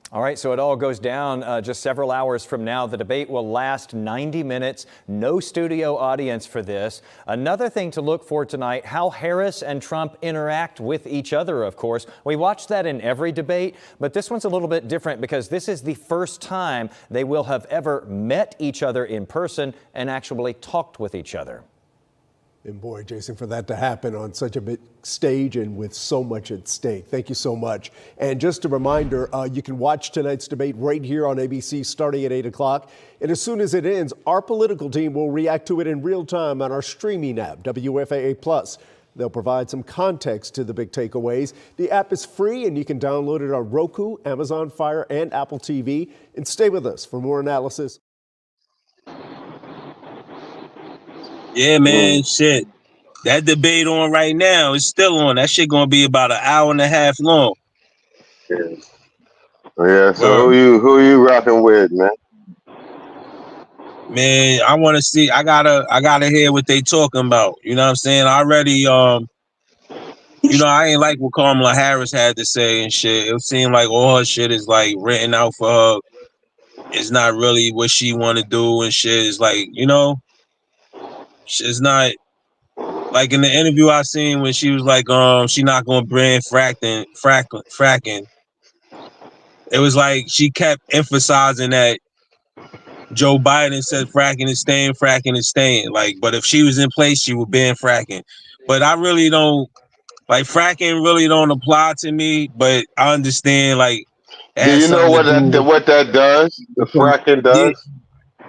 All right, so it all goes down just several hours from now. The debate will last 90 minutes. No studio audience for this. Another thing to look for tonight, how Harris and Trump interact with each other, of course. We watch that in every debate, but this one's a little bit different because this is the first time they will have ever met each other in person and actually talked with each other. And boy, Jason, for that to happen on such a big stage and with so much at stake. Thank you so much. And just a reminder, you can watch tonight's debate right here on ABC starting at 8 o'clock. And as soon as it ends, our political team will react to it in real time on our streaming app, WFAA+. They'll provide some context to the big takeaways. The app is free and you can download it on Roku, Amazon Fire, and Apple TV. And stay with us for more analysis. Yeah, man, shit. That debate on right now is still on. That shit gonna be about an hour and a half long. Yeah. So who you rocking with, man? Man, I want to see. I gotta hear what they talking about. You know what I'm saying? I already, you know, I ain't like what Kamala Harris had to say and shit. It seemed like all her shit is like written out for her. It's not really what she want to do and shit. It's like, you know. It's not like in the interview I seen when she was like, she not gonna ban fracking. It was like she kept emphasizing that Joe Biden said fracking is staying. Like, but if she was in place, she would ban fracking. But I really don't like fracking. Really don't apply to me. But I understand. Like, do you know what that does? The fracking does.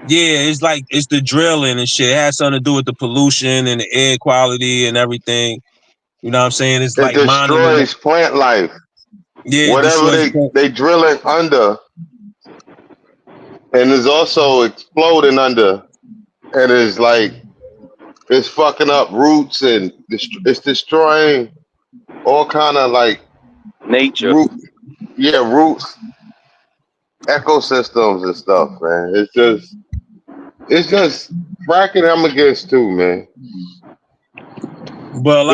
Yeah, it's like it's the drilling and shit. It has something to do with the pollution and the air quality and everything. You know what I'm saying? It like destroys plant life. Yeah, whatever they drill it under, and it's also exploding under, and it's like it's fucking up roots and it's destroying all kind of like nature. Roots, ecosystems and stuff, man. It's just fracking I'm against too, man. But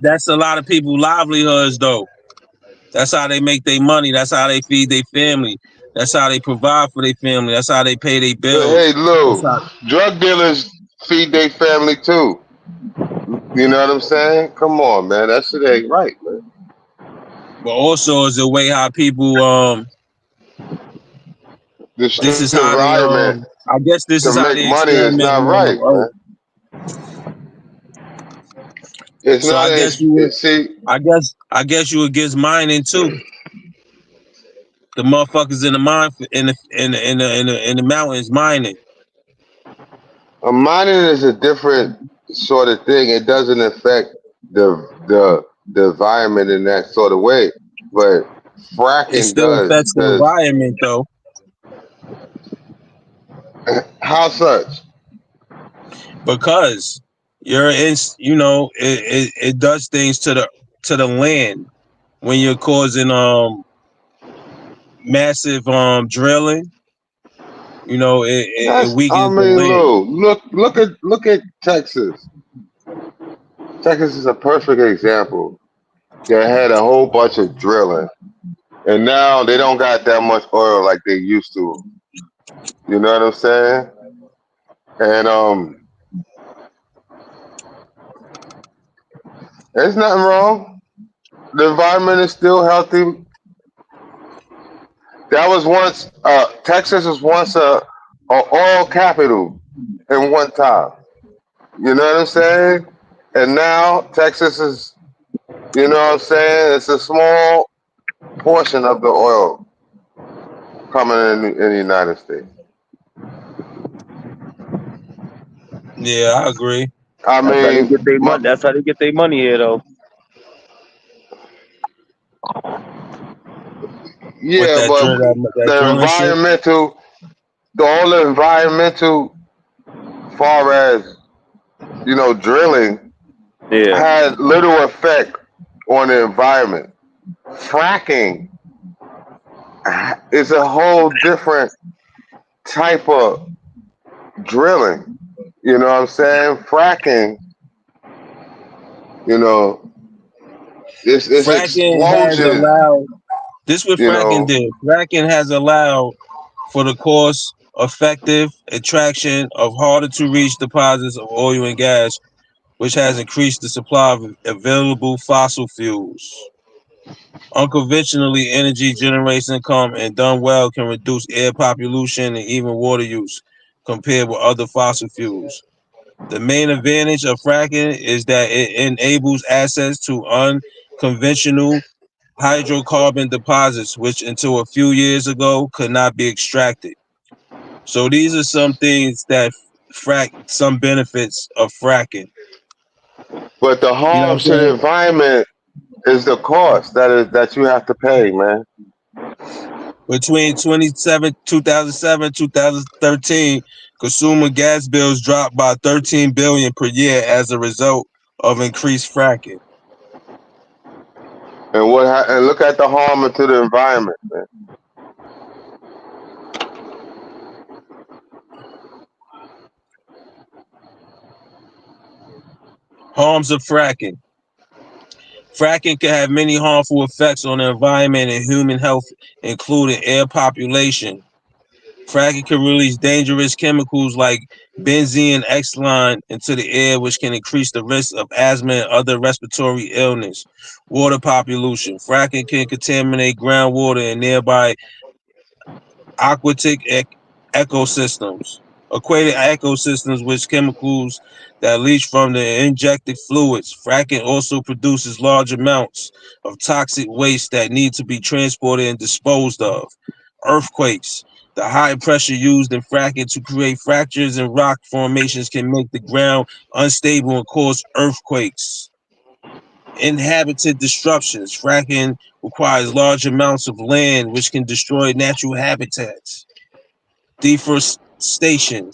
that's a lot of people livelihoods though. That's how they make their money. That's how they feed their family. That's how they provide for their family. That's how they pay their bills. Hey, Lou, drug dealers feed their family too. You know what I'm saying? Come on, man. That shit ain't right, man. But also is the way how people this is how they, I guess this is how they money is not right, man. It's so not. I guess you against mining too. The motherfuckers in the mine in the mountains mining. Mining is a different sort of thing. It doesn't affect the environment in that sort of way, but fracking it still affects the environment though. How such? Because you're in, you know, it does things to the land when you're causing massive drilling You know, it I weakens the mean, land. look at Texas. Texas is a perfect example. They had a whole bunch of drilling, and now they don't got that much oil like they used to. You know what I'm saying? And there's nothing wrong. The environment is still healthy. That was once Texas was once a oil capital in one time. You know what I'm saying? And now Texas is, you know what I'm saying? It's a small portion of the oil coming in the United States. Yeah, I agree. I That's how they mean, get their money. That's how they get their money here, though. With yeah, that but that the drilling shit. all the environmental, far as drilling, Yeah. had little effect on the environment. Fracking is a whole different type of drilling. You know what I'm saying? Fracking, it's Fracking has explosion. allowed this what You fracking know, did. Fracking has allowed for the cost effective extraction of harder to reach deposits of oil and gas, which has increased the supply of available fossil fuels. Unconventionally, energy generates income and done well can reduce air pollution and even water use compared with other fossil fuels. The main advantage of fracking is that it enables access to unconventional hydrocarbon deposits, which until a few years ago could not be extracted. So these are some things that some benefits of fracking. but the You know what I'm harms to the saying? environment is the cost that you have to pay, man. Between 2007, 2013, consumer gas bills dropped by 13 billion per year as a result of increased fracking. And look at the harm to the environment, man. Harms of fracking. Fracking can have many harmful effects on the environment and human health, including air population. Fracking can release dangerous chemicals like benzene and xylene into the air, which can increase the risk of asthma and other respiratory illness. Water pollution. Fracking can contaminate groundwater and nearby aquatic ecosystems. Aquatic ecosystems with chemicals that leach from the injected fluids. Fracking also produces large amounts of toxic waste that need to be transported and disposed of. Earthquakes. The high pressure used in fracking to create fractures and rock formations can make the ground unstable and cause earthquakes. Inhabited disruptions. Fracking requires large amounts of land, which can destroy natural habitats. Deforestation.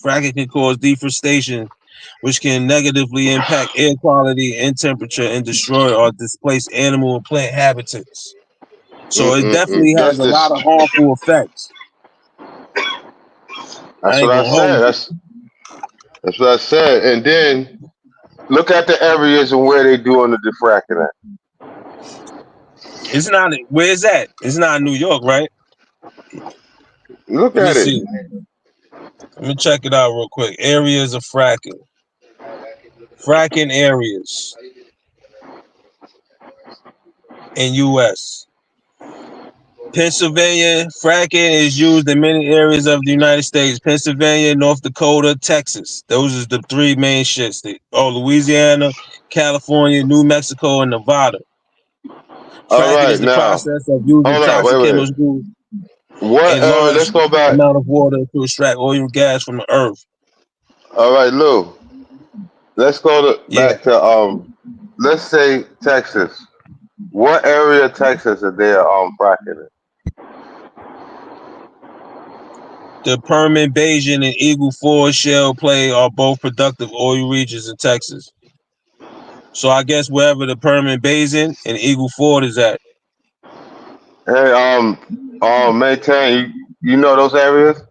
Fracking can cause deforestation, which can negatively impact air quality and temperature and destroy or displace animal and plant habitats. So it definitely has That's a lot of harmful effects. I ain't what I gonna hold said. you. That's what I said. And then look at the areas and where they doing the defracking at. It's not. Where is that? It's not New York, right? Look Let me at it. see. Let me check it out real quick. Areas of fracking. Fracking areas in U.S. Pennsylvania. Fracking is used in many areas of the United States. Pennsylvania, North Dakota, Texas. Those are the three main shits. Louisiana, California, New Mexico, and Nevada. All Fracking right, is the now process of using hold on, toxic wait a minute. chemicals What in large let's go back. amount of water to extract oil and gas from the earth. All right, Lou. Let's go back to let's say Texas. What area of Texas are they fracking in? The Permian Basin and Eagle Ford shale play are both productive oil regions in Texas. So I guess wherever the Permian Basin and Eagle Ford is at. Hey, maintain. You know those areas?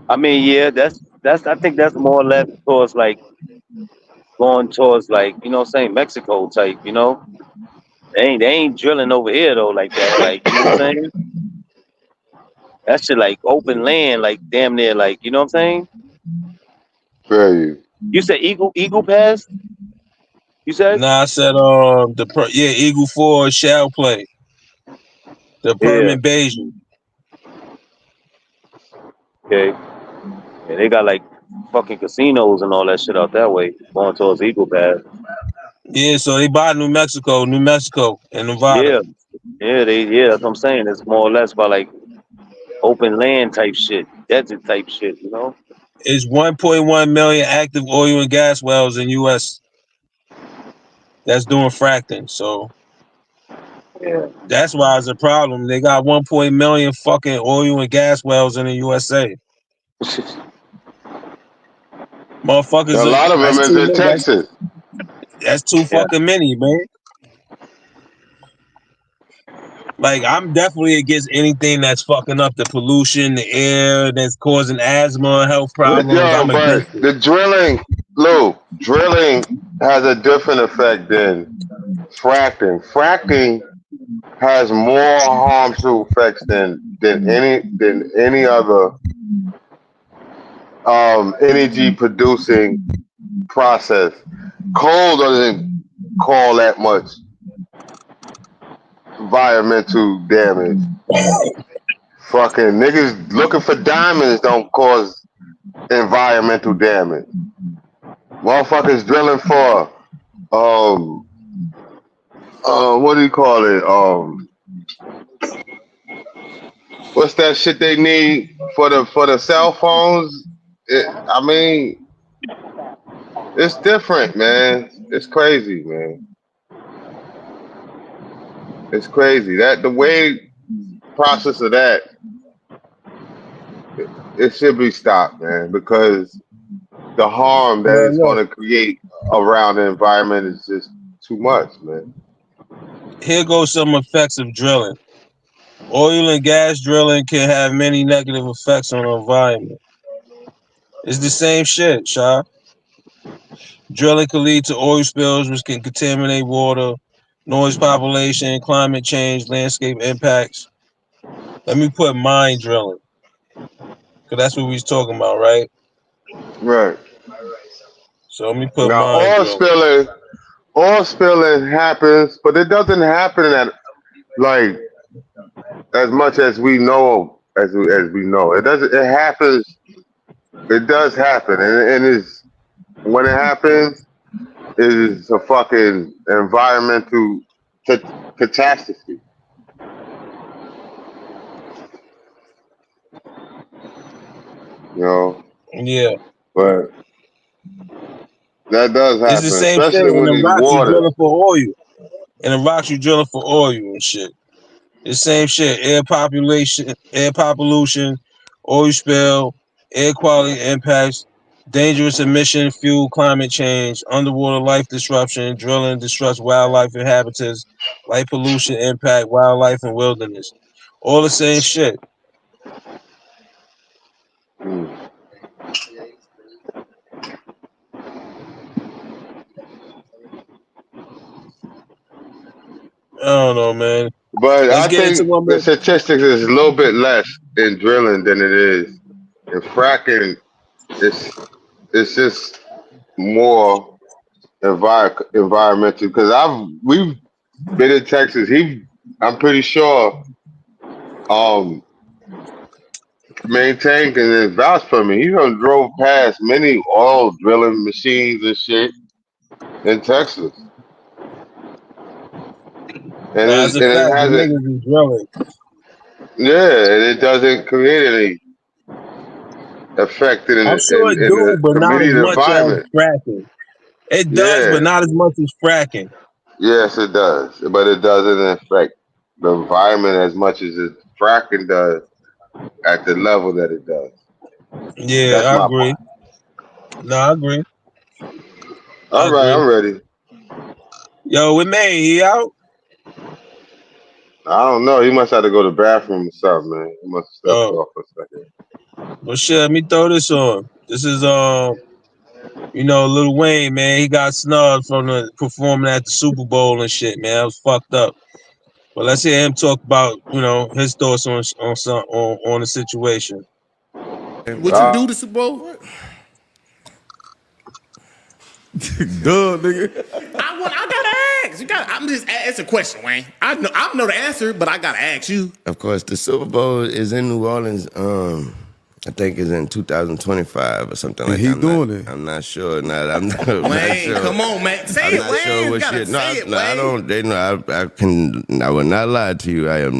I mean, yeah, that's I think that's more or less towards like going towards like, you know what I'm saying, Mexico type, you know? They ain't drilling over here though like that. Like, you know what I'm saying? That shit like open land, like damn near like, you know what I'm saying? Feel you. You said Eagle Pass? You said? Nah, I said Eagle 4 shall play. The Yeah. permanent Bayesian. Okay. Yeah, they got like fucking casinos and all that shit out that way, going towards Eagle Pass. Yeah, so they buy New Mexico, and Nevada. Yeah, that's what I'm saying. It's more or less about like open land type shit, desert type shit, you know? It's 1.1 million active oil and gas wells in U.S. that's doing fracking. So yeah, that's why it's a problem. They got 1.1 million fucking oil and gas wells in the USA. Motherfuckers, A lot of them is in Texas. That's too fucking many, man. Like, I'm definitely against anything that's fucking up the pollution, the air, that's causing asthma, health problems. Yo, I'm but against it. the drilling has a different effect than fracking. Fracking has more harmful effects than any other energy producing process. Coal doesn't cause that much environmental damage. Fucking niggas looking for diamonds don't cause environmental damage. Motherfuckers drilling for what do you call it? What's that shit they need for the cell phones? I mean, it's different, man. It's crazy, man. It's crazy that the way process of that, it should be stopped, man, because the harm that it's going to create around the environment is just too much, man. Here goes some effects of drilling. Oil and gas drilling can have many negative effects on the environment. It's the same shit, Shah. Drilling can lead to oil spills, which can contaminate water, noise population, climate change, landscape impacts. Let me put mine drilling, because that's what we was talking about, right? Right. So let me put Now, mine drilling. oil spilling happens, but it doesn't happen at like as much as we know as we know. It doesn't. It happens. It does happen, and it's when it happens, it is a fucking environmental catastrophe. You know. Yeah. But that does happen, It's the same shit especially in when the it's rocks you water. drilling for oil. In the rocks you drilling for oil and shit. The same shit. Air pollution, oil spill, air quality impacts, dangerous emission, fuel, climate change, underwater life disruption, drilling disrupts wildlife and habitats, light pollution impact wildlife and wilderness. All the same shit. I don't know, man. But Let's I get into think one the more. statistics is a little bit less in drilling than it is in fracking. It's just more environmental because we've been in Texas. I'm pretty sure maintained and vouched for me. He done drove past many oil drilling machines and shit in Texas. And As a it fact, the hasn't, niggas is drilling. yeah, and it doesn't create any effect in I'm sure it do, the but not as immediate much as environment. fracking. It does, Yeah, but not as much as fracking. yes, it does, but it doesn't affect the environment as much as fracking does at the level that it does. Yeah, That's I my agree. point. No, I agree. All right, I'm ready. Yo, with me, he out? I don't know. He must have to go to the bathroom or something, man. He must have stepped Oh, off for a second. well, shit. Let me throw this on. This is Lil Wayne, man. He got snubbed from the performing at the Super Bowl and shit, man. That was fucked up. But let's hear him talk about his thoughts on the situation. What you do to Super Bowl? Duh, nigga. I gotta ask. It's a question, Wayne. I know the answer, but I gotta ask you. Of course, the Super Bowl is in New Orleans. I think it's in 2025 or something like that. He's doing it. I'm not sure. I'm not Wayne, sure. come on, man. Say it, I'm not Wayne. sure You what gotta shit. say it, No, I Wayne. don't. They know. I will not lie to you. I have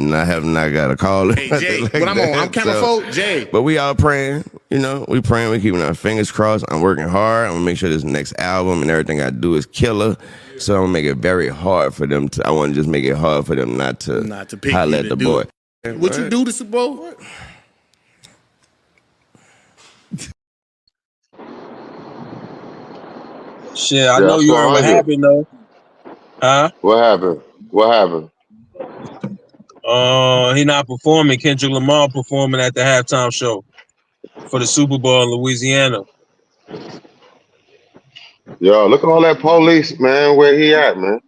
not got a call. Hey, Jay, like what I'm on? that, I'm camera folk, Jay. But we all praying. We praying. We keeping our fingers crossed. I'm working hard. I'm gonna make sure this next album and everything I do is killer. So I'm gonna make it very hard for them to. I want to just make it hard for them not to pick holler you at the to boy. do. What you do to Super Bowl? Shit, I know you heard what happened though. Huh? What happened? What happened? He not performing. Kendrick Lamar performing at the halftime show for the Super Bowl in Louisiana. Yo, look at all that police, man. Where he at, man?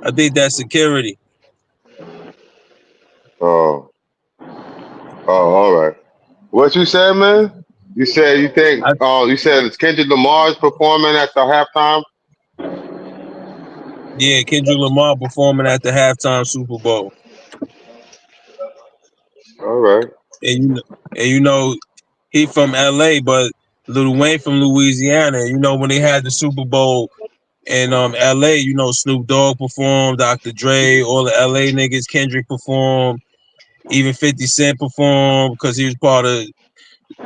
I think that's security. Oh, all right. What you said, man? You said you think? You said it's Kendrick Lamar's performing at the halftime. Yeah, Kendrick Lamar performing at the halftime Super Bowl. All right. And he from LA, but Lil Wayne from Louisiana. When they had the Super Bowl in LA, Snoop Dogg performed, Dr. Dre, all the LA niggas, Kendrick performed, even 50 Cent performed because he was part of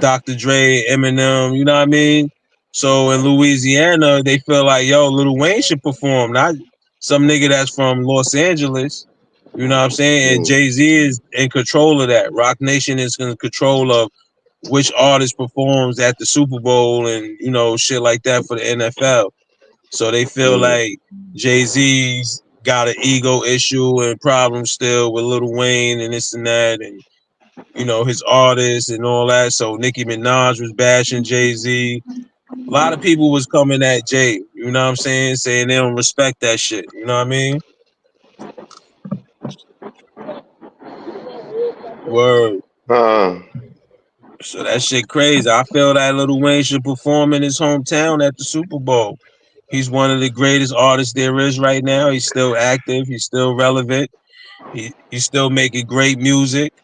Dr. Dre, Eminem, you know what I mean? So in Louisiana, they feel like, yo, Lil Wayne should perform, not some nigga that's from Los Angeles. You know what I'm saying? And Jay-Z is in control of that. Rock Nation is in control of which artist performs at the Super Bowl and, shit like that for the NFL. So they feel like Jay-Z's got an ego issue and problems still with Lil Wayne and this and that. And his artists and all that. So Nicki Minaj was bashing Jay-Z. A lot of people was coming at Jay, you know what I'm saying? Saying they don't respect that shit. You know what I mean? Word. So that shit crazy. I feel that Lil Wayne should perform in his hometown at the Super Bowl. He's one of the greatest artists there is right now. He's still active. He's still relevant. He's still making great music.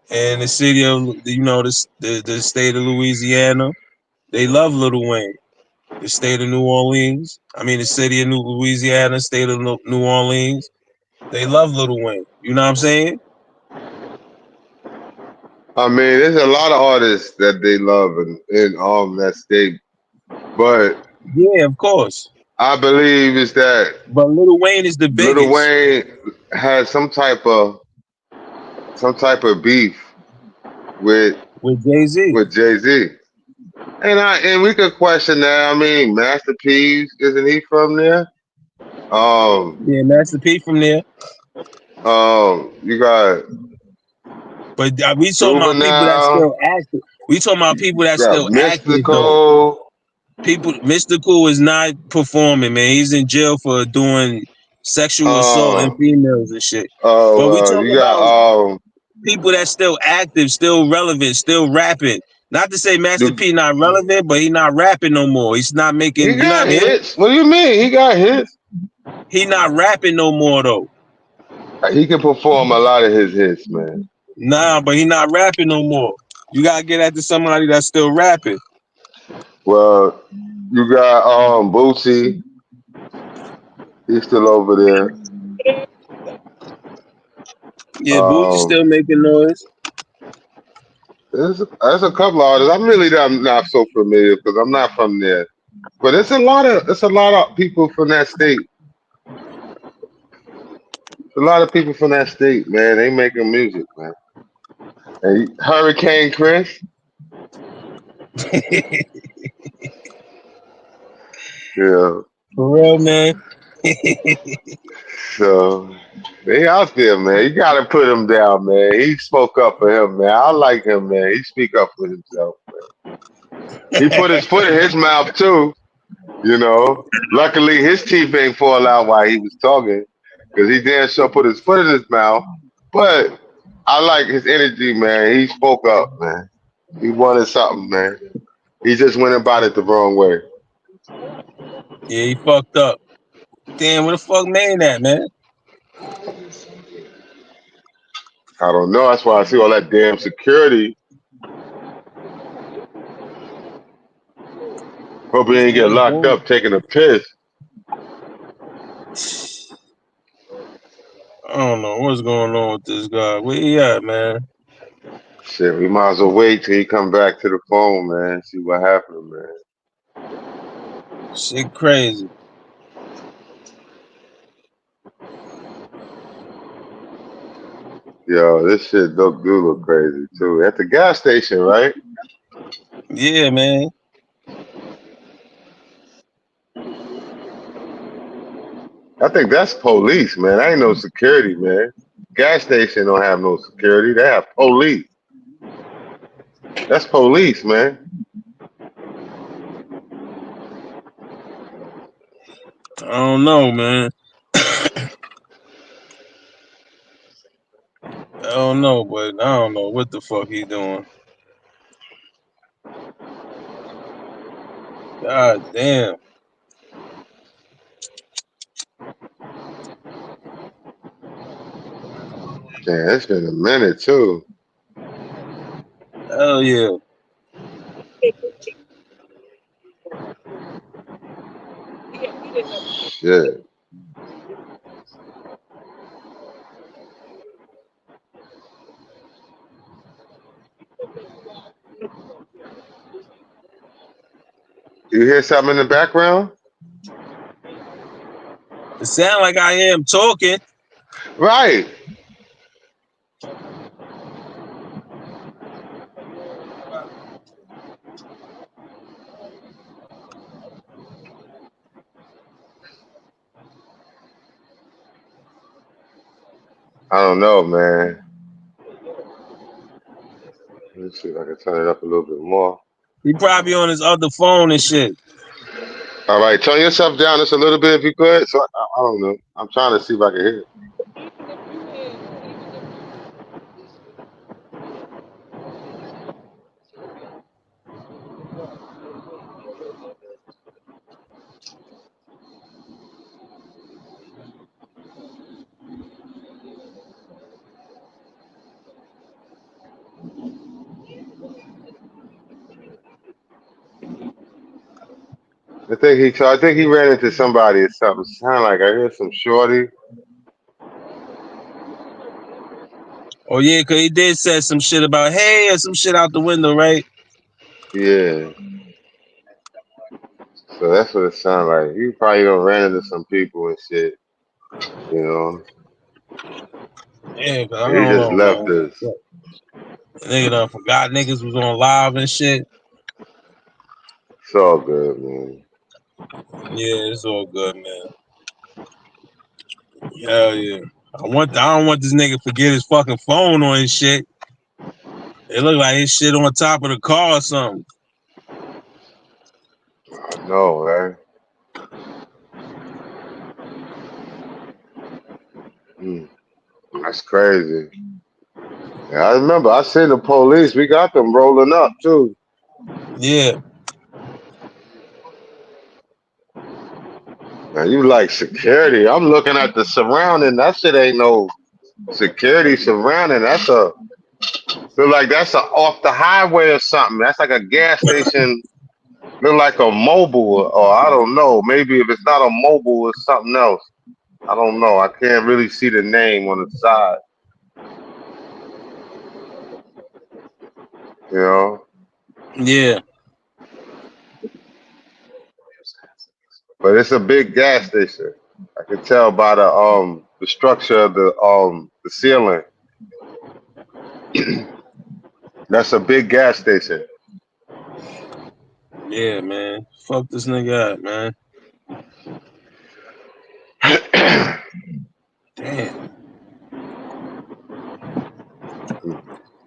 And the city of, the state of Louisiana, they love Lil Wayne. The state of New Orleans, the city of Louisiana, state of New Orleans, they love Lil Wayne. You know what I'm saying? I mean, there's a lot of artists that they love in that state, but yeah, of course. I believe is that. But Lil Wayne is the biggest. Lil Wayne has some type of beef with Jay-Z. With Jay-Z. And we could question that. I mean, Master P, isn't he from there? Yeah, Master P from there. You got. But we talking about people that still active. We talking about people that still Mystical. Active. Mystical is not performing, man. He's in jail for doing sexual assault and females and shit. But we talking about people that still active, still relevant, still rapping. Not to say Master P not relevant, but he not rapping no more. He's not making. He got hits. What do you mean? He got hits. He not rapping no more though. He can perform a lot of his hits, man. Nah, but he not rapping no more. You gotta get after somebody that's still rapping. Well, you got Bootsy. He's still over there. Yeah, Bootsy's still making noise. There's a couple of artists. I'm not so familiar because I'm not from there. But it's a lot of people from that state. A lot of people from that state, man. They making music, man. And Hurricane Chris. Yeah. For real, man. So they out there, man. You gotta put him down, man. He spoke up for him, man. I like him, man. He speak up for himself, man. He put his foot in his mouth too, you know. Luckily his teeth ain't fall out while he was talking, because he damn sure put his foot in his mouth. But I like his energy, man. He spoke up, man. He wanted something, man. He just went about it the wrong way. Yeah, he fucked up. Damn, what the fuck made that, man? I don't know. That's why I see all that damn security. Hope he ain't get locked up taking a piss. I don't know what's going on with this guy. Where he at, man? Shit, we might as well wait till he come back to the phone, man. See what happened, man. Shit crazy. Yo, this shit do look crazy too. At the gas station, right? Yeah, man. I think that's police, man. I ain't no security, man. Gas station don't have no security. They have police. That's police, man. I don't know, man. I don't know, but I don't know what the fuck he doing. God damn. Damn, it's been a minute too. Hell yeah. Shit. You hear something in the background? It sound like I am talking. Right. I don't know, man. Let's see if I can turn it up a little bit more. He probably on his other phone and shit. All right, turn yourself down just a little bit if you could. So I don't know. I'm trying to see if I can hear it. I think he ran into somebody or something. Sound like I heard some shorty. Oh yeah, cause he did say some shit about hey or some shit out the window, right? Yeah. So that's what it sounded like. He probably done ran into some people and shit. You know. Yeah, cause I He don't just know, left man. us. Nigga done forgot niggas was on live and shit. It's all good, man. Yeah, it's all good, man. Hell yeah. I don't want this nigga to forget his fucking phone on his shit. It look like his shit on top of the car or something. I know, right? That's crazy. Yeah, I remember I seen the police. We got them rolling up too. Yeah. Now you like security. I'm looking at the surrounding. That shit ain't no security surrounding. That's a feel like that's a off the highway or something. That's like a gas station. Look like a mobile, or I don't know. Maybe if it's not a mobile, it's something else. I don't know. I can't really see the name on the side. You know? Yeah. But it's a big gas station. I can tell by the structure of the ceiling. That's a big gas station. Yeah, man. Fuck this nigga up, man. Damn.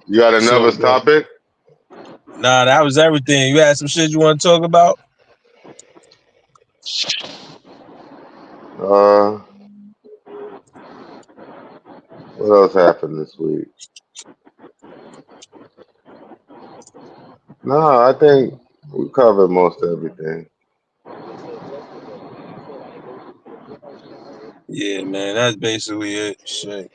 You got another So, topic? nah, that was everything. You had some shit you want to talk about? What else happened this week? No, I think we covered most everything. Yeah, man, that's basically it. Shit.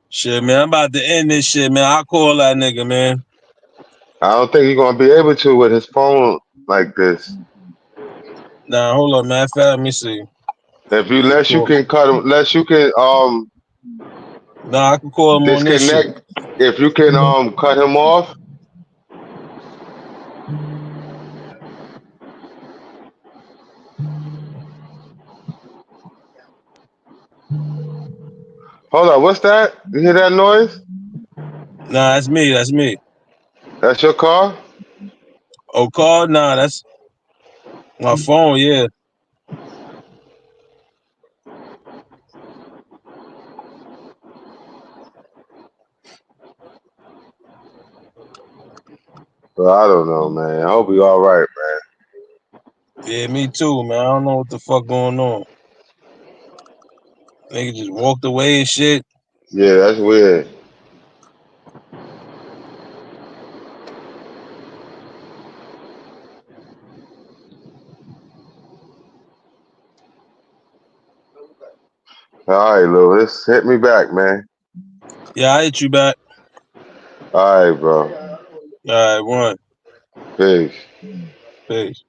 Shit, man, I'm about to end this shit, man. I'll call that nigga, man. I don't think you're gonna be able to with his phone like this. Nah, hold up, man. Let me see. If you unless you can cut him, unless you can Nah, I can call him on this shit. disconnect. If you can cut him off. Hold on, what's that? You hear that noise? Nah, that's me. That's me. That's your car? Oh, call? Nah, that's my phone. Yeah. Well, I don't know, man. I hope you all right, man. Yeah, me too, man. I don't know what the fuck going on. Nigga just walked away and shit. Yeah, that's weird. All right, Lewis, hit me back, man. Yeah, I hit you back. All right, bro. All right, one. Peace. Peace.